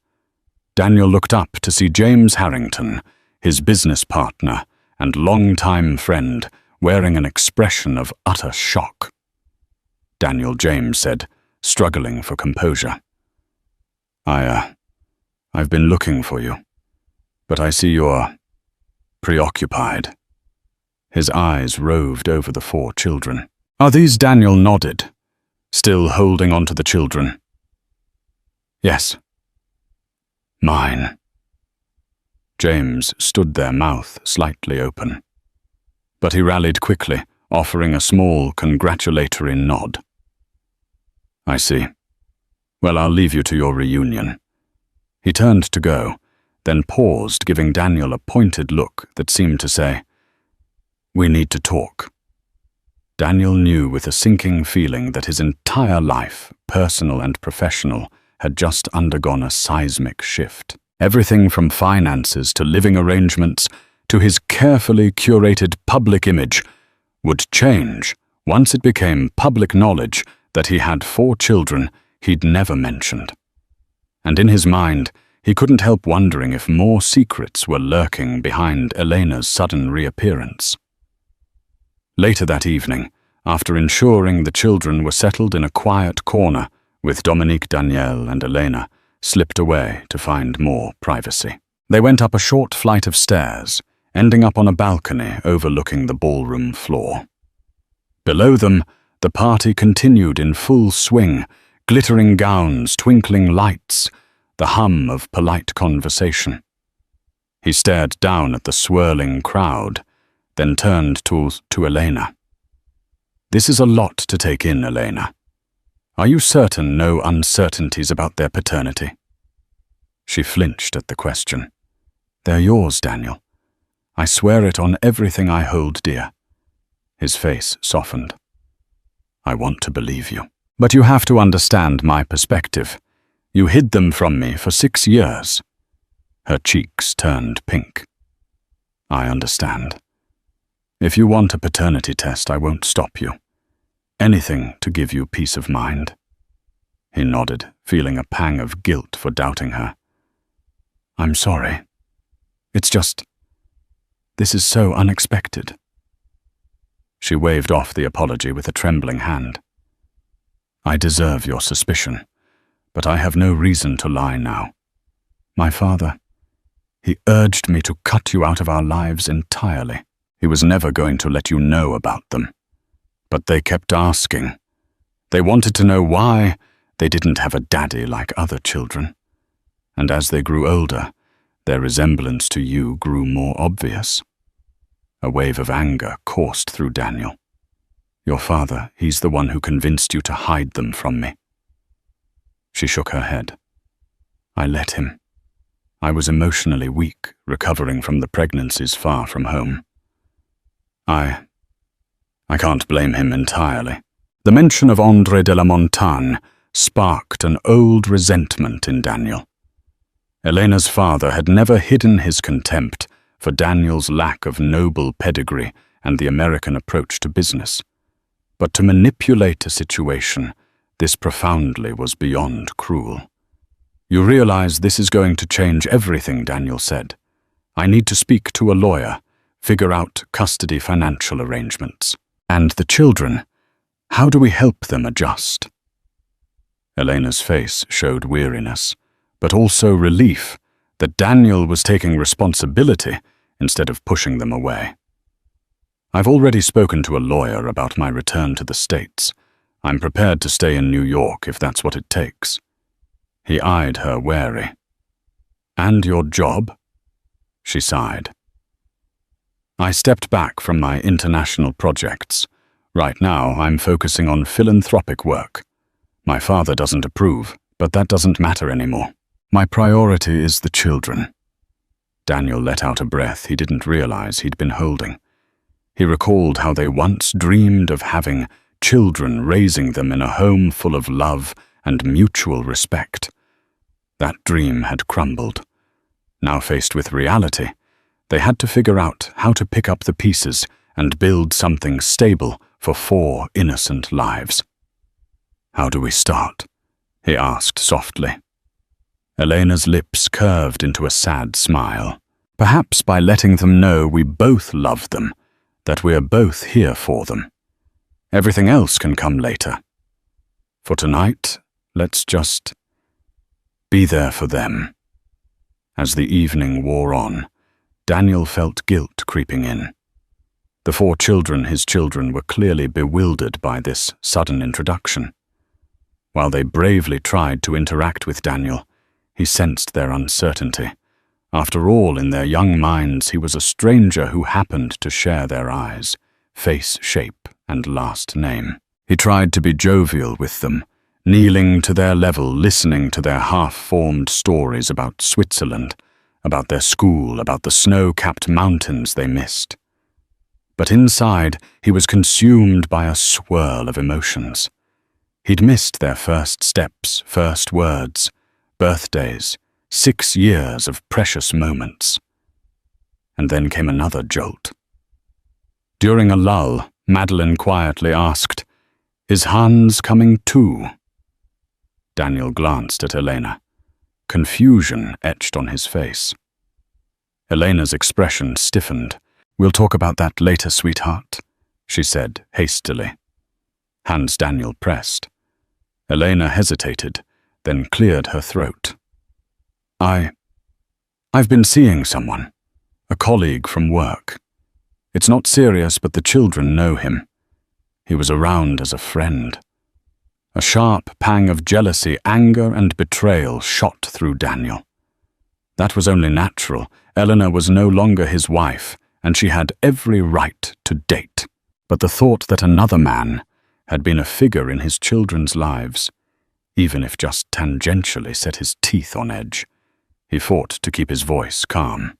Daniel looked up to see James Harrington, his business partner and longtime friend, wearing an expression of utter shock. Daniel James said, struggling for composure, I've been looking for you, but I see you're preoccupied." His eyes roved over the 4 children. "Are these?" Daniel nodded, still holding on to the children. "Yes." "Mine." James stood there, mouth slightly open. But he rallied quickly, offering a small, congratulatory nod. "I see. Well, I'll leave you to your reunion." He turned to go, then paused, giving Daniel a pointed look that seemed to say, "We need to talk." Daniel knew with a sinking feeling that his entire life, personal and professional, had just undergone a seismic shift. Everything from finances to living arrangements to his carefully curated public image would change once it became public knowledge that he had 4 children he'd never mentioned. And in his mind, he couldn't help wondering if more secrets were lurking behind Elena's sudden reappearance. Later that evening, after ensuring the children were settled in a quiet corner, with Dominique, Danielle, and Elena slipped away to find more privacy. They went up a short flight of stairs, ending up on a balcony overlooking the ballroom floor. Below them, the party continued in full swing, glittering gowns, twinkling lights, the hum of polite conversation. He stared down at the swirling crowd, then turned to Elena. "This is a lot to take in, Elena. Are you certain no uncertainties about their paternity?" She flinched at the question. "They're yours, Daniel. I swear it on everything I hold dear." His face softened. "I want to believe you. But you have to understand my perspective. You hid them from me for 6 years. Her cheeks turned pink. "I understand. If you want a paternity test, I won't stop you. Anything to give you peace of mind." He nodded, feeling a pang of guilt for doubting her. "I'm sorry. It's just, this is so unexpected." She waved off the apology with a trembling hand. "I deserve your suspicion, but I have no reason to lie now. My father, he urged me to cut you out of our lives entirely. He was never going to let you know about them. But they kept asking. They wanted to know why they didn't have a daddy like other children. And as they grew older, their resemblance to you grew more obvious." A wave of anger coursed through Daniel. "Your father, he's the one who convinced you to hide them from me." She shook her head. "I let him. I was emotionally weak, recovering from the pregnancies far from home. I can't blame him entirely." The mention of André de la Montagne sparked an old resentment in Daniel. Elena's father had never hidden his contempt for Daniel's lack of noble pedigree and the American approach to business. But to manipulate a situation this profoundly was beyond cruel. "You realize this is going to change everything," Daniel said. "I need to speak to a lawyer, figure out custody financial arrangements. And the children, how do we help them adjust?" Elena's face showed weariness, but also relief that Daniel was taking responsibility instead of pushing them away. "I've already spoken to a lawyer about my return to the States. I'm prepared to stay in New York if that's what it takes." He eyed her wary. "And your job?" She sighed. "I stepped back from my international projects. Right now, I'm focusing on philanthropic work. My father doesn't approve, but that doesn't matter anymore. My priority is the children." Daniel let out a breath he didn't realize he'd been holding. He recalled how they once dreamed of having children, raising them in a home full of love and mutual respect. That dream had crumbled. Now faced with reality, they had to figure out how to pick up the pieces and build something stable for 4 innocent lives. "How do we start?" he asked softly. Elena's lips curved into a sad smile. "Perhaps by letting them know we both love them, that we're both here for them. Everything else can come later. For tonight, let's just be there for them." As the evening wore on, Daniel felt guilt creeping in. The 4 children, his children, were clearly bewildered by this sudden introduction. While they bravely tried to interact with Daniel, he sensed their uncertainty. After all, in their young minds, he was a stranger who happened to share their eyes, face shape, and last name. He tried to be jovial with them, kneeling to their level, listening to their half-formed stories about Switzerland, about their school, about the snow-capped mountains they missed. But inside, he was consumed by a swirl of emotions. He'd missed their first steps, first words, birthdays, 6 years of precious moments. And then came another jolt. During a lull, Madeline quietly asked, "Is Hans coming too?" Daniel glanced at Elena. Confusion etched on his face. Elena's expression stiffened. "We'll talk about that later, sweetheart," she said hastily. Hands Daniel pressed. Elena hesitated, then cleared her throat. I've been seeing someone, a colleague from work. It's not serious, but the children know him. He was around as a friend." A sharp pang of jealousy, anger, and betrayal shot through Daniel. That was only natural. Eleanor was no longer his wife, and she had every right to date. But the thought that another man had been a figure in his children's lives, even if just tangentially, set his teeth on edge. He fought to keep his voice calm.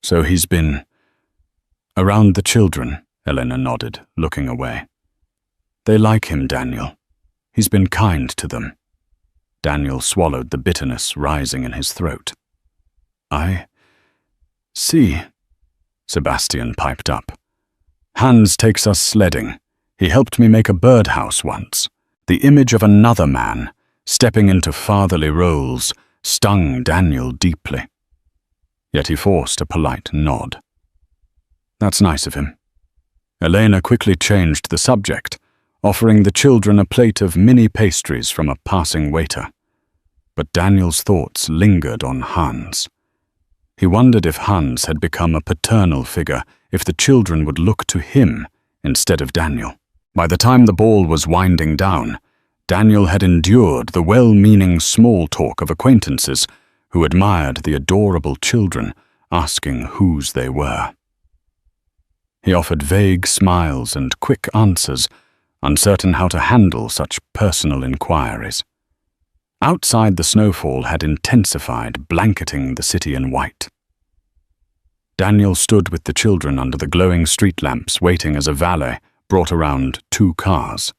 "So he's been around the children," Elena nodded, looking away. "They like him, Daniel. He's been kind to them." Daniel swallowed the bitterness rising in his throat. "I see," Sebastian piped up. "Hans takes us sledding. He helped me make a birdhouse once. The image of another man, stepping into fatherly roles, stung Daniel deeply. Yet he forced a polite nod. "That's nice of him." Elena quickly changed the subject, offering the children a plate of mini pastries from a passing waiter. But Daniel's thoughts lingered on Hans. He wondered if Hans had become a paternal figure, if the children would look to him instead of Daniel. By the time the ball was winding down, Daniel had endured the well-meaning small talk of acquaintances who admired the adorable children, asking whose they were. He offered vague smiles and quick answers, uncertain how to handle such personal inquiries. Outside, the snowfall had intensified, blanketing the city in white. Daniel stood with the children under the glowing street lamps, waiting as a valet brought around 2 cars.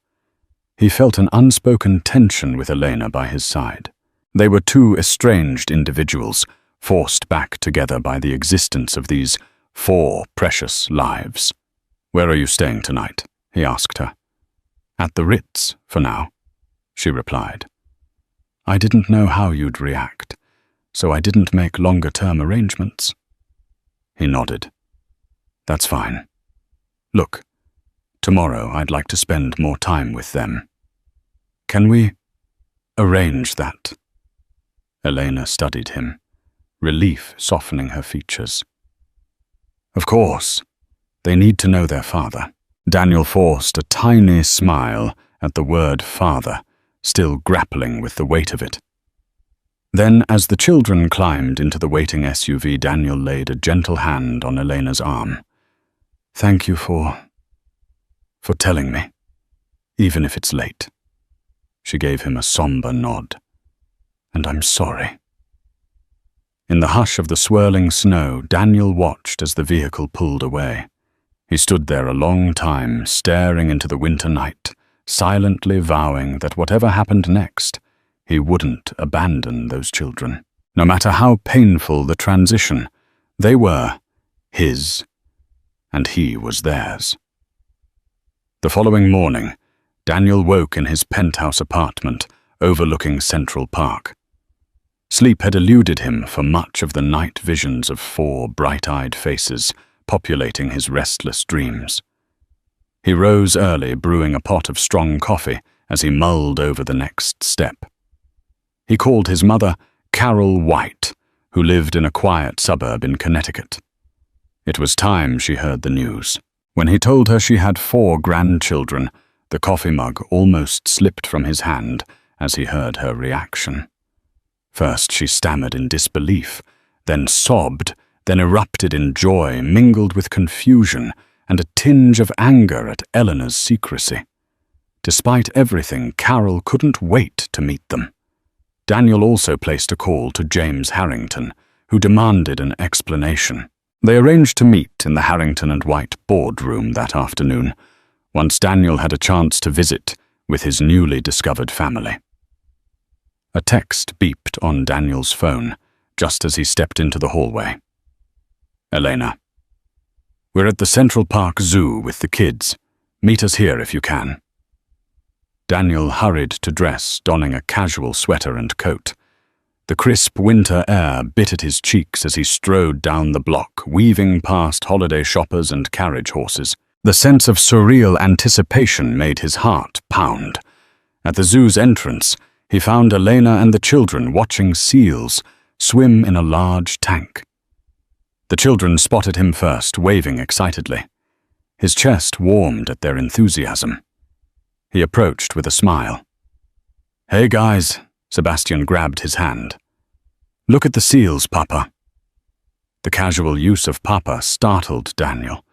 He felt an unspoken tension with Elena by his side. They were 2 estranged individuals, forced back together by the existence of these 4 precious lives. "Where are you staying tonight?" he asked her. At the Ritz, for now, she replied. I didn't know how you'd react, so I didn't make longer-term arrangements. He nodded. That's fine. Look, tomorrow I'd like to spend more time with them. Can we arrange that? Elena studied him, relief softening her features. Of course. They need to know their father. Daniel forced a tiny smile at the word father, still grappling with the weight of it. Then, as the children climbed into the waiting SUV, Daniel laid a gentle hand on Elena's arm. Thank you for telling me, even if it's late. She gave him a somber nod. And I'm sorry. In the hush of the swirling snow, Daniel watched as the vehicle pulled away. He stood there a long time, staring into the winter night, silently vowing that whatever happened next, he wouldn't abandon those children. No matter how painful the transition, they were his, and he was theirs. The following morning, Daniel woke in his penthouse apartment overlooking Central Park. Sleep had eluded him for much of the night visions of 4 bright-eyed faces populating his restless dreams. He rose early, brewing a pot of strong coffee as he mulled over the next step. He called his mother Carol White, who lived in a quiet suburb in Connecticut. It was time she heard the news. When he told her she had 4 grandchildren, the coffee mug almost slipped from his hand as he heard her reaction. First she stammered in disbelief, then sobbed, then erupted in joy mingled with confusion and a tinge of anger at Eleanor's secrecy. Despite everything, Carol couldn't wait to meet them. Daniel also placed a call to James Harrington, who demanded an explanation. They arranged to meet in the Harrington and White boardroom that afternoon, once Daniel had a chance to visit with his newly discovered family. A text beeped on Daniel's phone just as he stepped into the hallway. Elena. We're at the Central Park Zoo with the kids. Meet us here if you can. Daniel hurried to dress, donning a casual sweater and coat. The crisp winter air bit at his cheeks as he strode down the block, weaving past holiday shoppers and carriage horses. The sense of surreal anticipation made his heart pound. At the zoo's entrance, he found Elena and the children watching seals swim in a large tank. The children spotted him first, waving excitedly. His chest warmed at their enthusiasm. He approached with a smile. Hey guys, Sebastian grabbed his hand. Look at the seals, Papa. The casual use of Papa startled Daniel,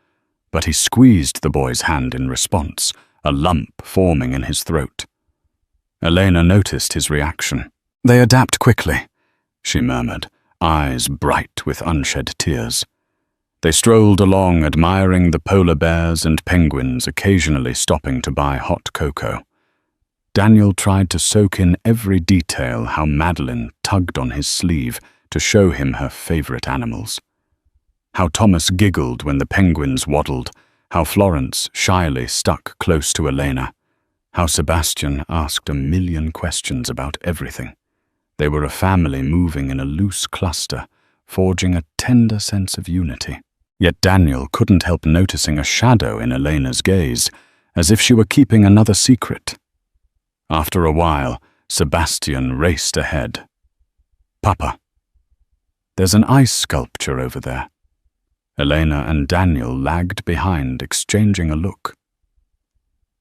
but he squeezed the boy's hand in response, a lump forming in his throat. Elena noticed his reaction. They adapt quickly, she murmured, eyes bright with unshed tears. They strolled along, admiring the polar bears and penguins, occasionally stopping to buy hot cocoa. Daniel tried to soak in every detail how Madeline tugged on his sleeve to show him her favorite animals. How Thomas giggled when the penguins waddled, how Florence shyly stuck close to Elena, how Sebastian asked a million questions about everything. They were a family moving in a loose cluster, forging a tender sense of unity. Yet Daniel couldn't help noticing a shadow in Elena's gaze, as if she were keeping another secret. After a while, Sebastian raced ahead. Papa, there's an ice sculpture over there. Elena and Daniel lagged behind, exchanging a look.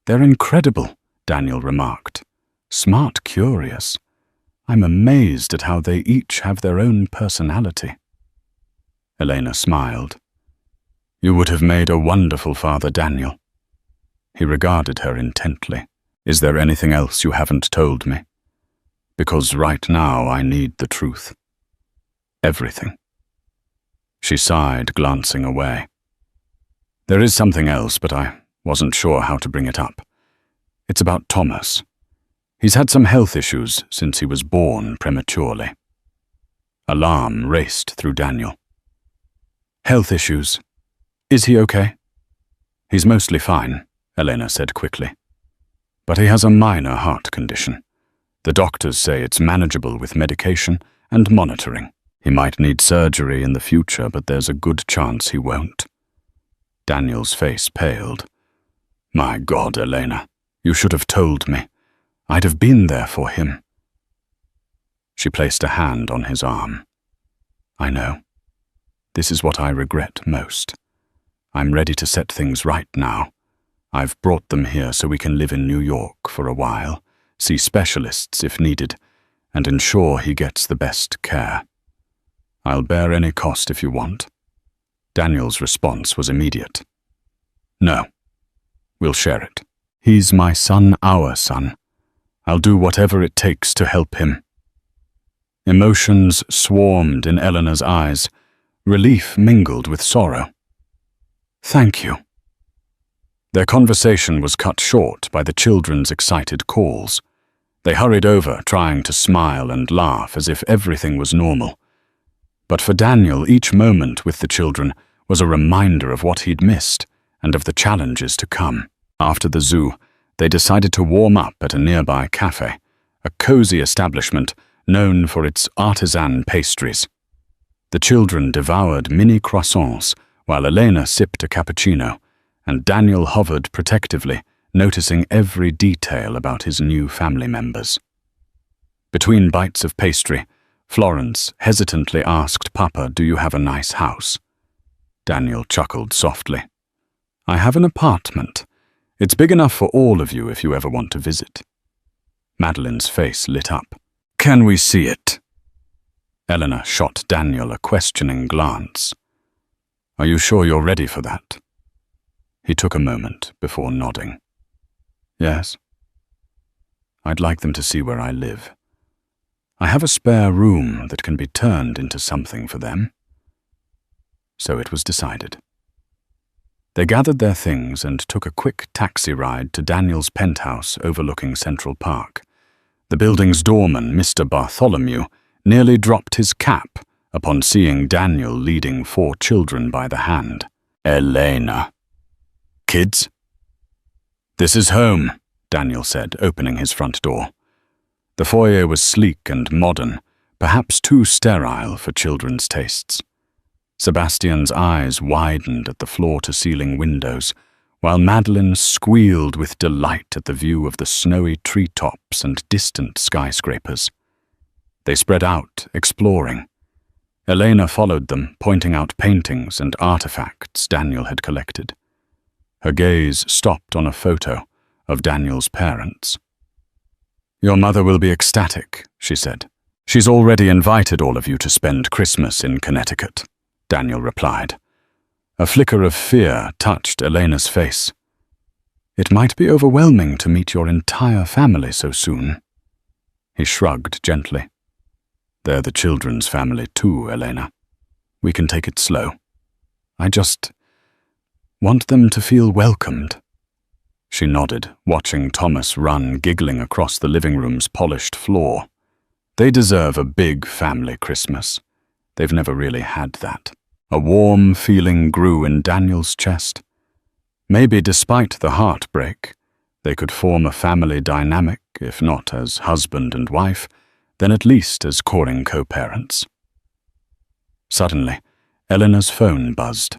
They're incredible, Daniel remarked. Smart curious. I'm amazed at how they each have their own personality. Elena smiled. You would have made a wonderful father, Daniel. He regarded her intently. Is there anything else you haven't told me? Because right now I need the truth. Everything. She sighed, glancing away. There is something else, but I wasn't sure how to bring it up. It's about Thomas. He's had some health issues since he was born prematurely. Alarm raced through Daniel. Health issues. Is he okay? He's mostly fine, Elena said quickly. But he has a minor heart condition. The doctors say it's manageable with medication and monitoring. He might need surgery in the future, but there's a good chance he won't. Daniel's face paled. My God, Elena, you should have told me. I'd have been there for him. She placed a hand on his arm. I know. This is what I regret most. I'm ready to set things right now. I've brought them here so we can live in New York for a while, see specialists if needed, and ensure he gets the best care. I'll bear any cost if you want. Daniel's response was immediate. No. We'll share it. He's my son, our son. I'll do whatever it takes to help him. Emotions swarmed in Eleanor's eyes, relief mingled with sorrow. Thank you. Their conversation was cut short by the children's excited calls. They hurried over, trying to smile and laugh as if everything was normal. But for Daniel, each moment with the children was a reminder of what he'd missed and of the challenges to come. After the zoo, they decided to warm up at a nearby cafe, a cozy establishment known for its artisan pastries. The children devoured mini croissants while Elena sipped a cappuccino, and Daniel hovered protectively, noticing every detail about his new family members. Between bites of pastry, Florence hesitantly asked Papa, "Do you have a nice house?" Daniel chuckled softly. "I have an apartment. It's big enough for all of you if you ever want to visit." Madeline's face lit up. "Can we see it?" Elena shot Daniel a questioning glance. "Are you sure you're ready for that?" He took a moment before nodding. "Yes. I'd like them to see where I live. I have a spare room that can be turned into something for them." So it was decided. They gathered their things and took a quick taxi ride to Daniel's penthouse overlooking Central Park. The building's doorman, Mr. Bartholomew, nearly dropped his cap upon seeing Daniel leading 4 children by the hand. "Elena. Kids?" "This is home," Daniel said, opening his front door. The foyer was sleek and modern, perhaps too sterile for children's tastes. Sebastian's eyes widened at the floor-to-ceiling windows, while Madeline squealed with delight at the view of the snowy treetops and distant skyscrapers. They spread out, exploring. Elena followed them, pointing out paintings and artifacts Daniel had collected. Her gaze stopped on a photo of Daniel's parents. "Your mother will be ecstatic," she said. "She's already invited all of you to spend Christmas in Connecticut," Daniel replied. A flicker of fear touched Elena's face. "It might be overwhelming to meet your entire family so soon." He shrugged gently. "They're the children's family too, Elena. We can take it slow. I just want them to feel welcomed." She nodded, watching Thomas run giggling across the living room's polished floor. They deserve a big family Christmas. They've never really had that. A warm feeling grew in Daniel's chest. Maybe despite the heartbreak, they could form a family dynamic, if not as husband and wife, then at least as coring co-parents. Suddenly, Eleanor's phone buzzed.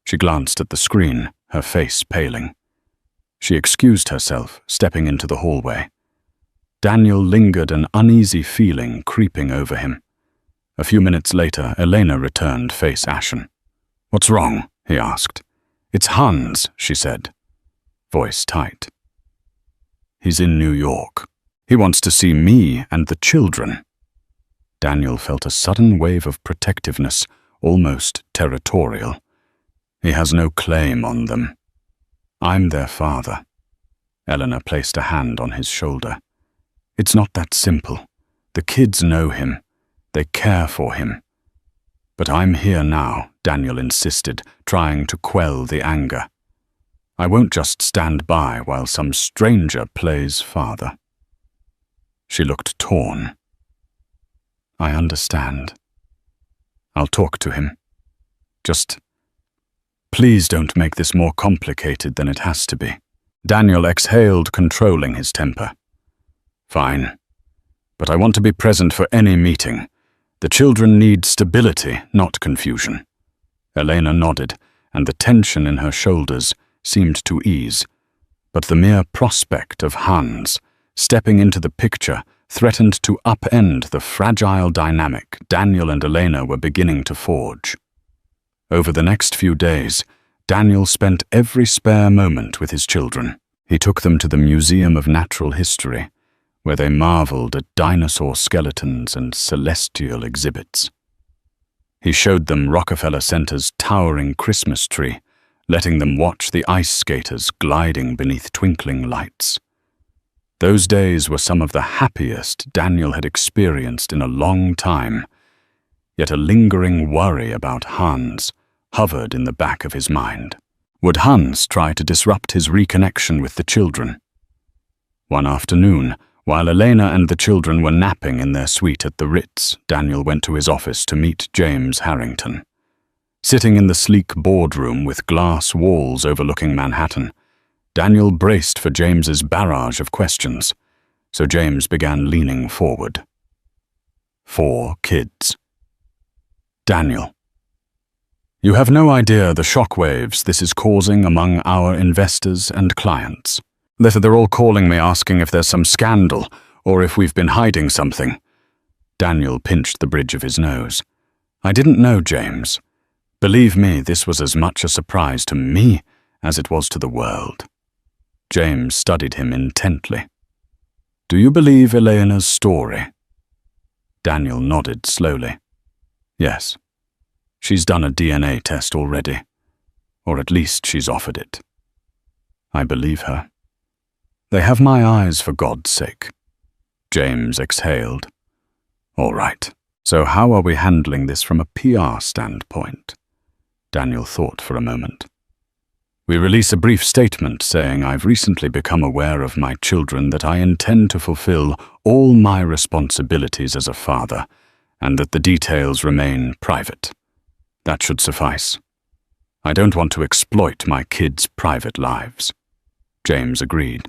She glanced at the screen, her face paling. She excused herself, stepping into the hallway. Daniel lingered, an uneasy feeling creeping over him. A few minutes later, Elena returned, face ashen. "What's wrong?" he asked. "It's Hans," she said, voice tight. "He's in New York. He wants to see me and the children." Daniel felt a sudden wave of protectiveness, almost territorial. "He has no claim on them. I'm their father." Eleanor placed a hand on his shoulder. "It's not that simple. The kids know him. They care for him." "But I'm here now," Daniel insisted, trying to quell the anger. "I won't just stand by while some stranger plays father." She looked torn. "I understand. I'll talk to him. Just please don't make this more complicated than it has to be." Daniel exhaled, controlling his temper. Fine. But I want to be present for any meeting. The children need stability, not confusion. Elena nodded, and the tension in her shoulders seemed to ease. But the mere prospect of Hans stepping into the picture threatened to upend the fragile dynamic Daniel and Elena were beginning to forge. Over the next few days, Daniel spent every spare moment with his children. He took them to the Museum of Natural History, where they marveled at dinosaur skeletons and celestial exhibits. He showed them Rockefeller Center's towering Christmas tree, letting them watch the ice skaters gliding beneath twinkling lights. Those days were some of the happiest Daniel had experienced in a long time, yet a lingering worry about Hans hovered in the back of his mind. Would Hans try to disrupt his reconnection with the children? One afternoon, while Elena and the children were napping in their suite at the Ritz, Daniel went to his office to meet James Harrington. Sitting in the sleek boardroom with glass walls overlooking Manhattan, Daniel braced for James's barrage of questions, so James began leaning forward. 4 kids. Daniel. You have no idea the shockwaves this is causing among our investors and clients. They're all calling me asking if there's some scandal or if we've been hiding something. Daniel pinched the bridge of his nose. I didn't know, James. Believe me, this was as much a surprise to me as it was to the world. James studied him intently. Do you believe Elena's story? Daniel nodded slowly. Yes. She's done a DNA test already. Or at least she's offered it. I believe her. They have my eyes, for God's sake. James exhaled. All right. So how are we handling this from a PR standpoint? Daniel thought for a moment. We release a brief statement saying I've recently become aware of my children that I intend to fulfill all my responsibilities as a father, and that the details remain private. That should suffice. I don't want to exploit my kids' private lives. James agreed.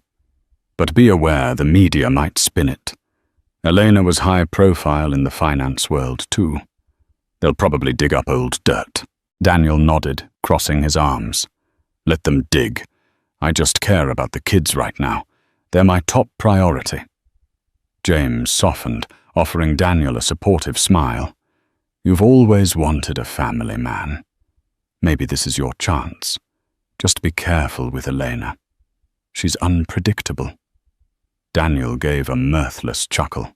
But be aware the media might spin it. Elena was high profile in the finance world too. They'll probably dig up old dirt. Daniel nodded, crossing his arms. Let them dig. I just care about the kids right now. They're my top priority. James softened, offering Daniel a supportive smile. You've always wanted a family, man. Maybe this is your chance. Just be careful with Elena. She's unpredictable. Daniel gave a mirthless chuckle.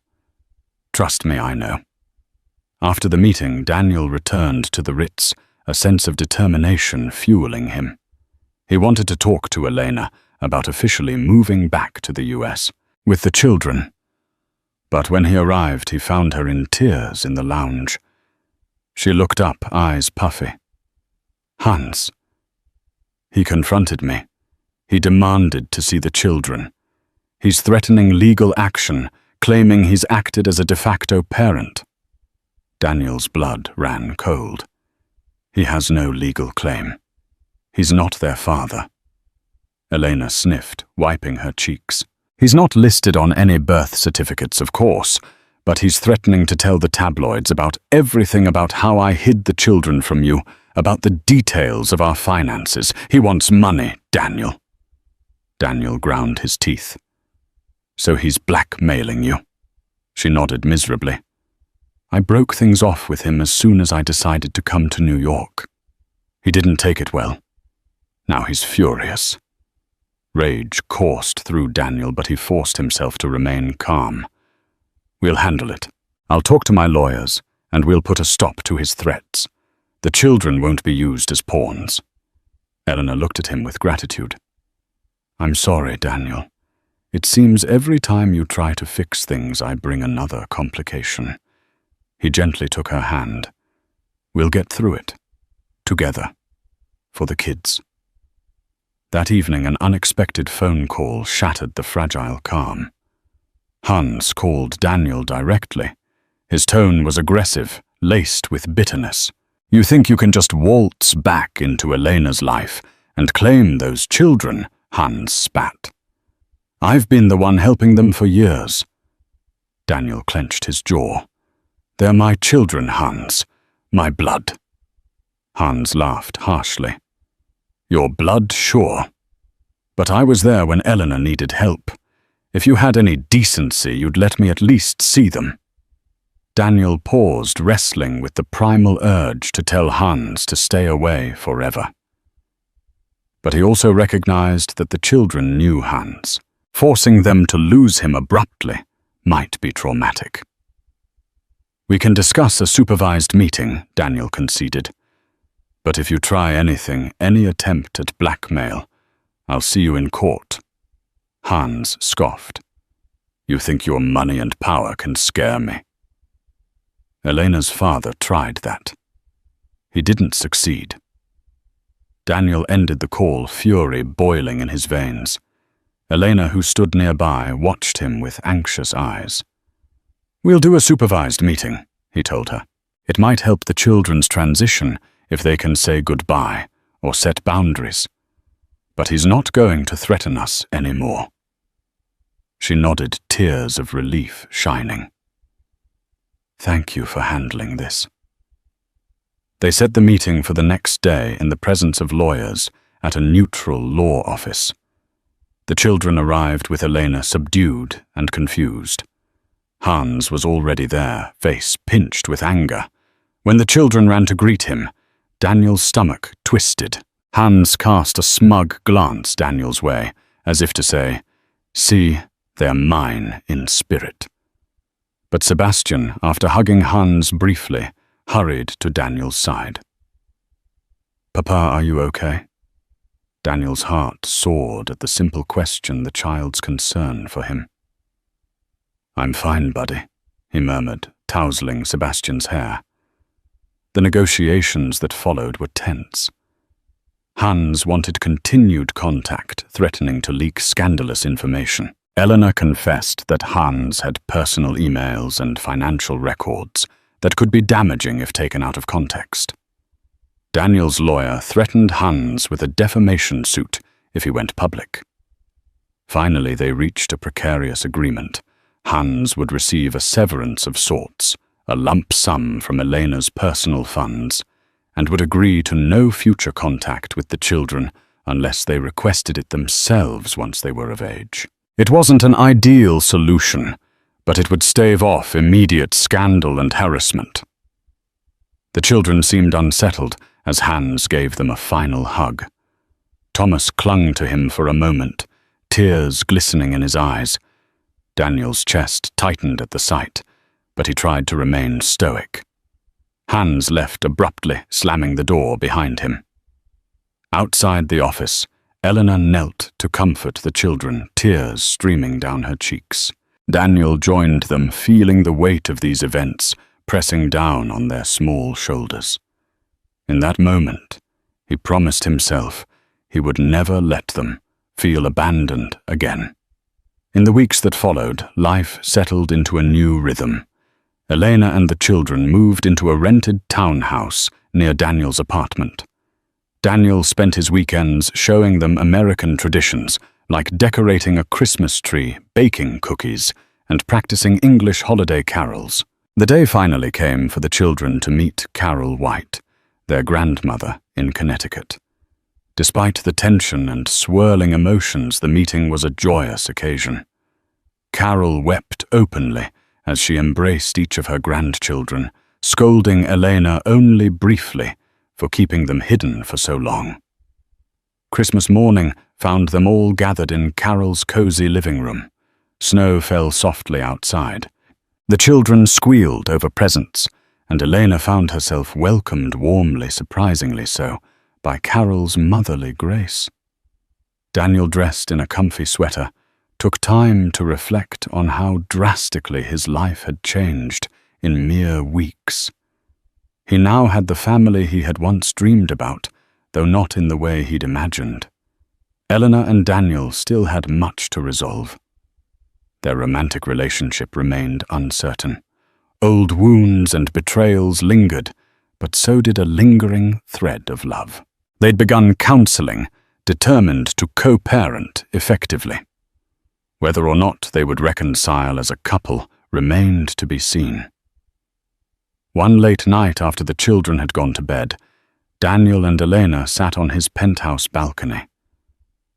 Trust me, I know. After the meeting, Daniel returned to the Ritz, a sense of determination fueling him. He wanted to talk to Elena about officially moving back to the US with the children. But when he arrived, he found her in tears in the lounge. She looked up, eyes puffy. Hans. He confronted me. He demanded to see the children. He's threatening legal action, claiming he's acted as a de facto parent. Daniel's blood ran cold. He has no legal claim. He's not their father. Elena sniffed, wiping her cheeks. He's not listed on any birth certificates, of course, but he's threatening to tell the tabloids about everything about how I hid the children from you, about the details of our finances. He wants money, Daniel. Daniel ground his teeth. So he's blackmailing you. She nodded miserably. I broke things off with him as soon as I decided to come to New York. He didn't take it well. Now he's furious. Rage coursed through Daniel, but he forced himself to remain calm. We'll handle it. I'll talk to my lawyers, and we'll put a stop to his threats. The children won't be used as pawns. Eleanor looked at him with gratitude. I'm sorry, Daniel. It seems every time you try to fix things, I bring another complication. He gently took her hand. We'll get through it. Together. For the kids. That evening, an unexpected phone call shattered the fragile calm. Hans called Daniel directly. His tone was aggressive, laced with bitterness. You think you can just waltz back into Elena's life and claim those children Hans spat. "I've been the one helping them for years." Daniel clenched his jaw. "They're my children, Hans. My blood." Hans laughed harshly. "Your blood, sure. But I was there when Eleanor needed help. If you had any decency, you'd let me at least see them." Daniel paused, wrestling with the primal urge to tell Hans to stay away forever. But he also recognized that the children knew Hans. Forcing them to lose him abruptly might be traumatic. "We can discuss a supervised meeting," Daniel conceded. "But if you try anything, any attempt at blackmail, I'll see you in court." Hans scoffed. "You think your money and power can scare me?" Elena's father tried that. He didn't succeed. Daniel ended the call, fury boiling in his veins. Elena, who stood nearby, watched him with anxious eyes. "We'll do a supervised meeting," he told her. "It might help the children's transition if they can say goodbye or set boundaries. But he's not going to threaten us anymore." She nodded, tears of relief shining. "Thank you for handling this." They set the meeting for the next day in the presence of lawyers at a neutral law office. The children arrived with Elena subdued and confused. Hans was already there, face pinched with anger. When the children ran to greet him, Daniel's stomach twisted. Hans cast a smug glance Daniel's way, as if to say, "See, they're mine in spirit." But Sebastian, after hugging Hans briefly, hurried to Daniel's side. "Papa, are you okay?" Daniel's heart soared at the simple question the child's concern for him. "I'm fine, buddy," he murmured, tousling Sebastian's hair. The negotiations that followed were tense. Hans wanted continued contact, threatening to leak scandalous information. Eleanor confessed that Hans had personal emails and financial records that could be damaging if taken out of context. Daniel's lawyer threatened Hans with a defamation suit if he went public. Finally, they reached a precarious agreement. Hans would receive a severance of sorts, a lump sum from Elena's personal funds, and would agree to no future contact with the children unless they requested it themselves once they were of age. It wasn't an ideal solution, but it would stave off immediate scandal and harassment. The children seemed unsettled as Hans gave them a final hug. Thomas clung to him for a moment, tears glistening in his eyes. Daniel's chest tightened at the sight, but he tried to remain stoic. Hans left abruptly, slamming the door behind him. Outside the office, Eleanor knelt to comfort the children, tears streaming down her cheeks. Daniel joined them, feeling the weight of these events pressing down on their small shoulders. In that moment, he promised himself he would never let them feel abandoned again. In the weeks that followed, life settled into a new rhythm. Elena and the children moved into a rented townhouse near Daniel's apartment. Daniel spent his weekends showing them American traditions, like decorating a Christmas tree, baking cookies, and practicing English holiday carols. The day finally came for the children to meet Carol White, their grandmother in Connecticut. Despite the tension and swirling emotions, the meeting was a joyous occasion. Carol wept openly as she embraced each of her grandchildren, scolding Elena only briefly for keeping them hidden for so long. Christmas morning found them all gathered in Carol's cozy living room. Snow fell softly outside. The children squealed over presents, and Elena found herself welcomed warmly, surprisingly so, by Carol's motherly grace. Daniel, dressed in a comfy sweater, took time to reflect on how drastically his life had changed in mere weeks. He now had the family he had once dreamed about, though not in the way he'd imagined. Eleanor and Daniel still had much to resolve. Their romantic relationship remained uncertain. Old wounds and betrayals lingered, but so did a lingering thread of love. They'd begun counseling, determined to co-parent effectively. Whether or not they would reconcile as a couple remained to be seen. One late night after the children had gone to bed, Daniel and Elena sat on his penthouse balcony.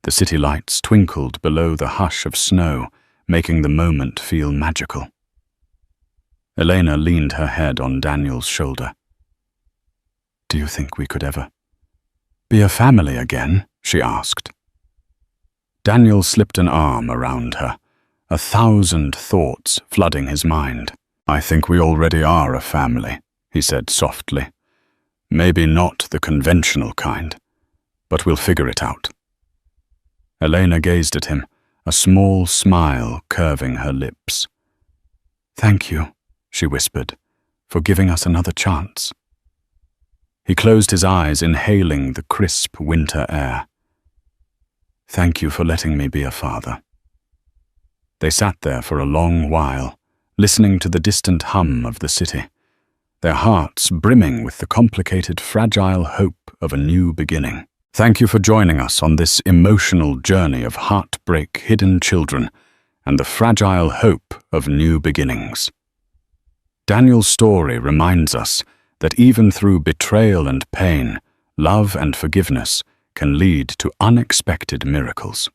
The city lights twinkled below the hush of snow, making the moment feel magical. Elena leaned her head on Daniel's shoulder. "Do you think we could ever be a family again?" she asked. Daniel slipped an arm around her, 1,000 thoughts flooding his mind. "I think we already are a family," he said softly. "Maybe not the conventional kind, but we'll figure it out." Elena gazed at him, a small smile curving her lips. "Thank you," she whispered, "for giving us another chance." He closed his eyes, inhaling the crisp winter air. "Thank you for letting me be a father." They sat there for a long while, listening to the distant hum of the city, their hearts brimming with the complicated, fragile hope of a new beginning. Thank you for joining us on this emotional journey of heartbreak, hidden children, and the fragile hope of new beginnings. Daniel's story reminds us that even through betrayal and pain, love and forgiveness can lead to unexpected miracles.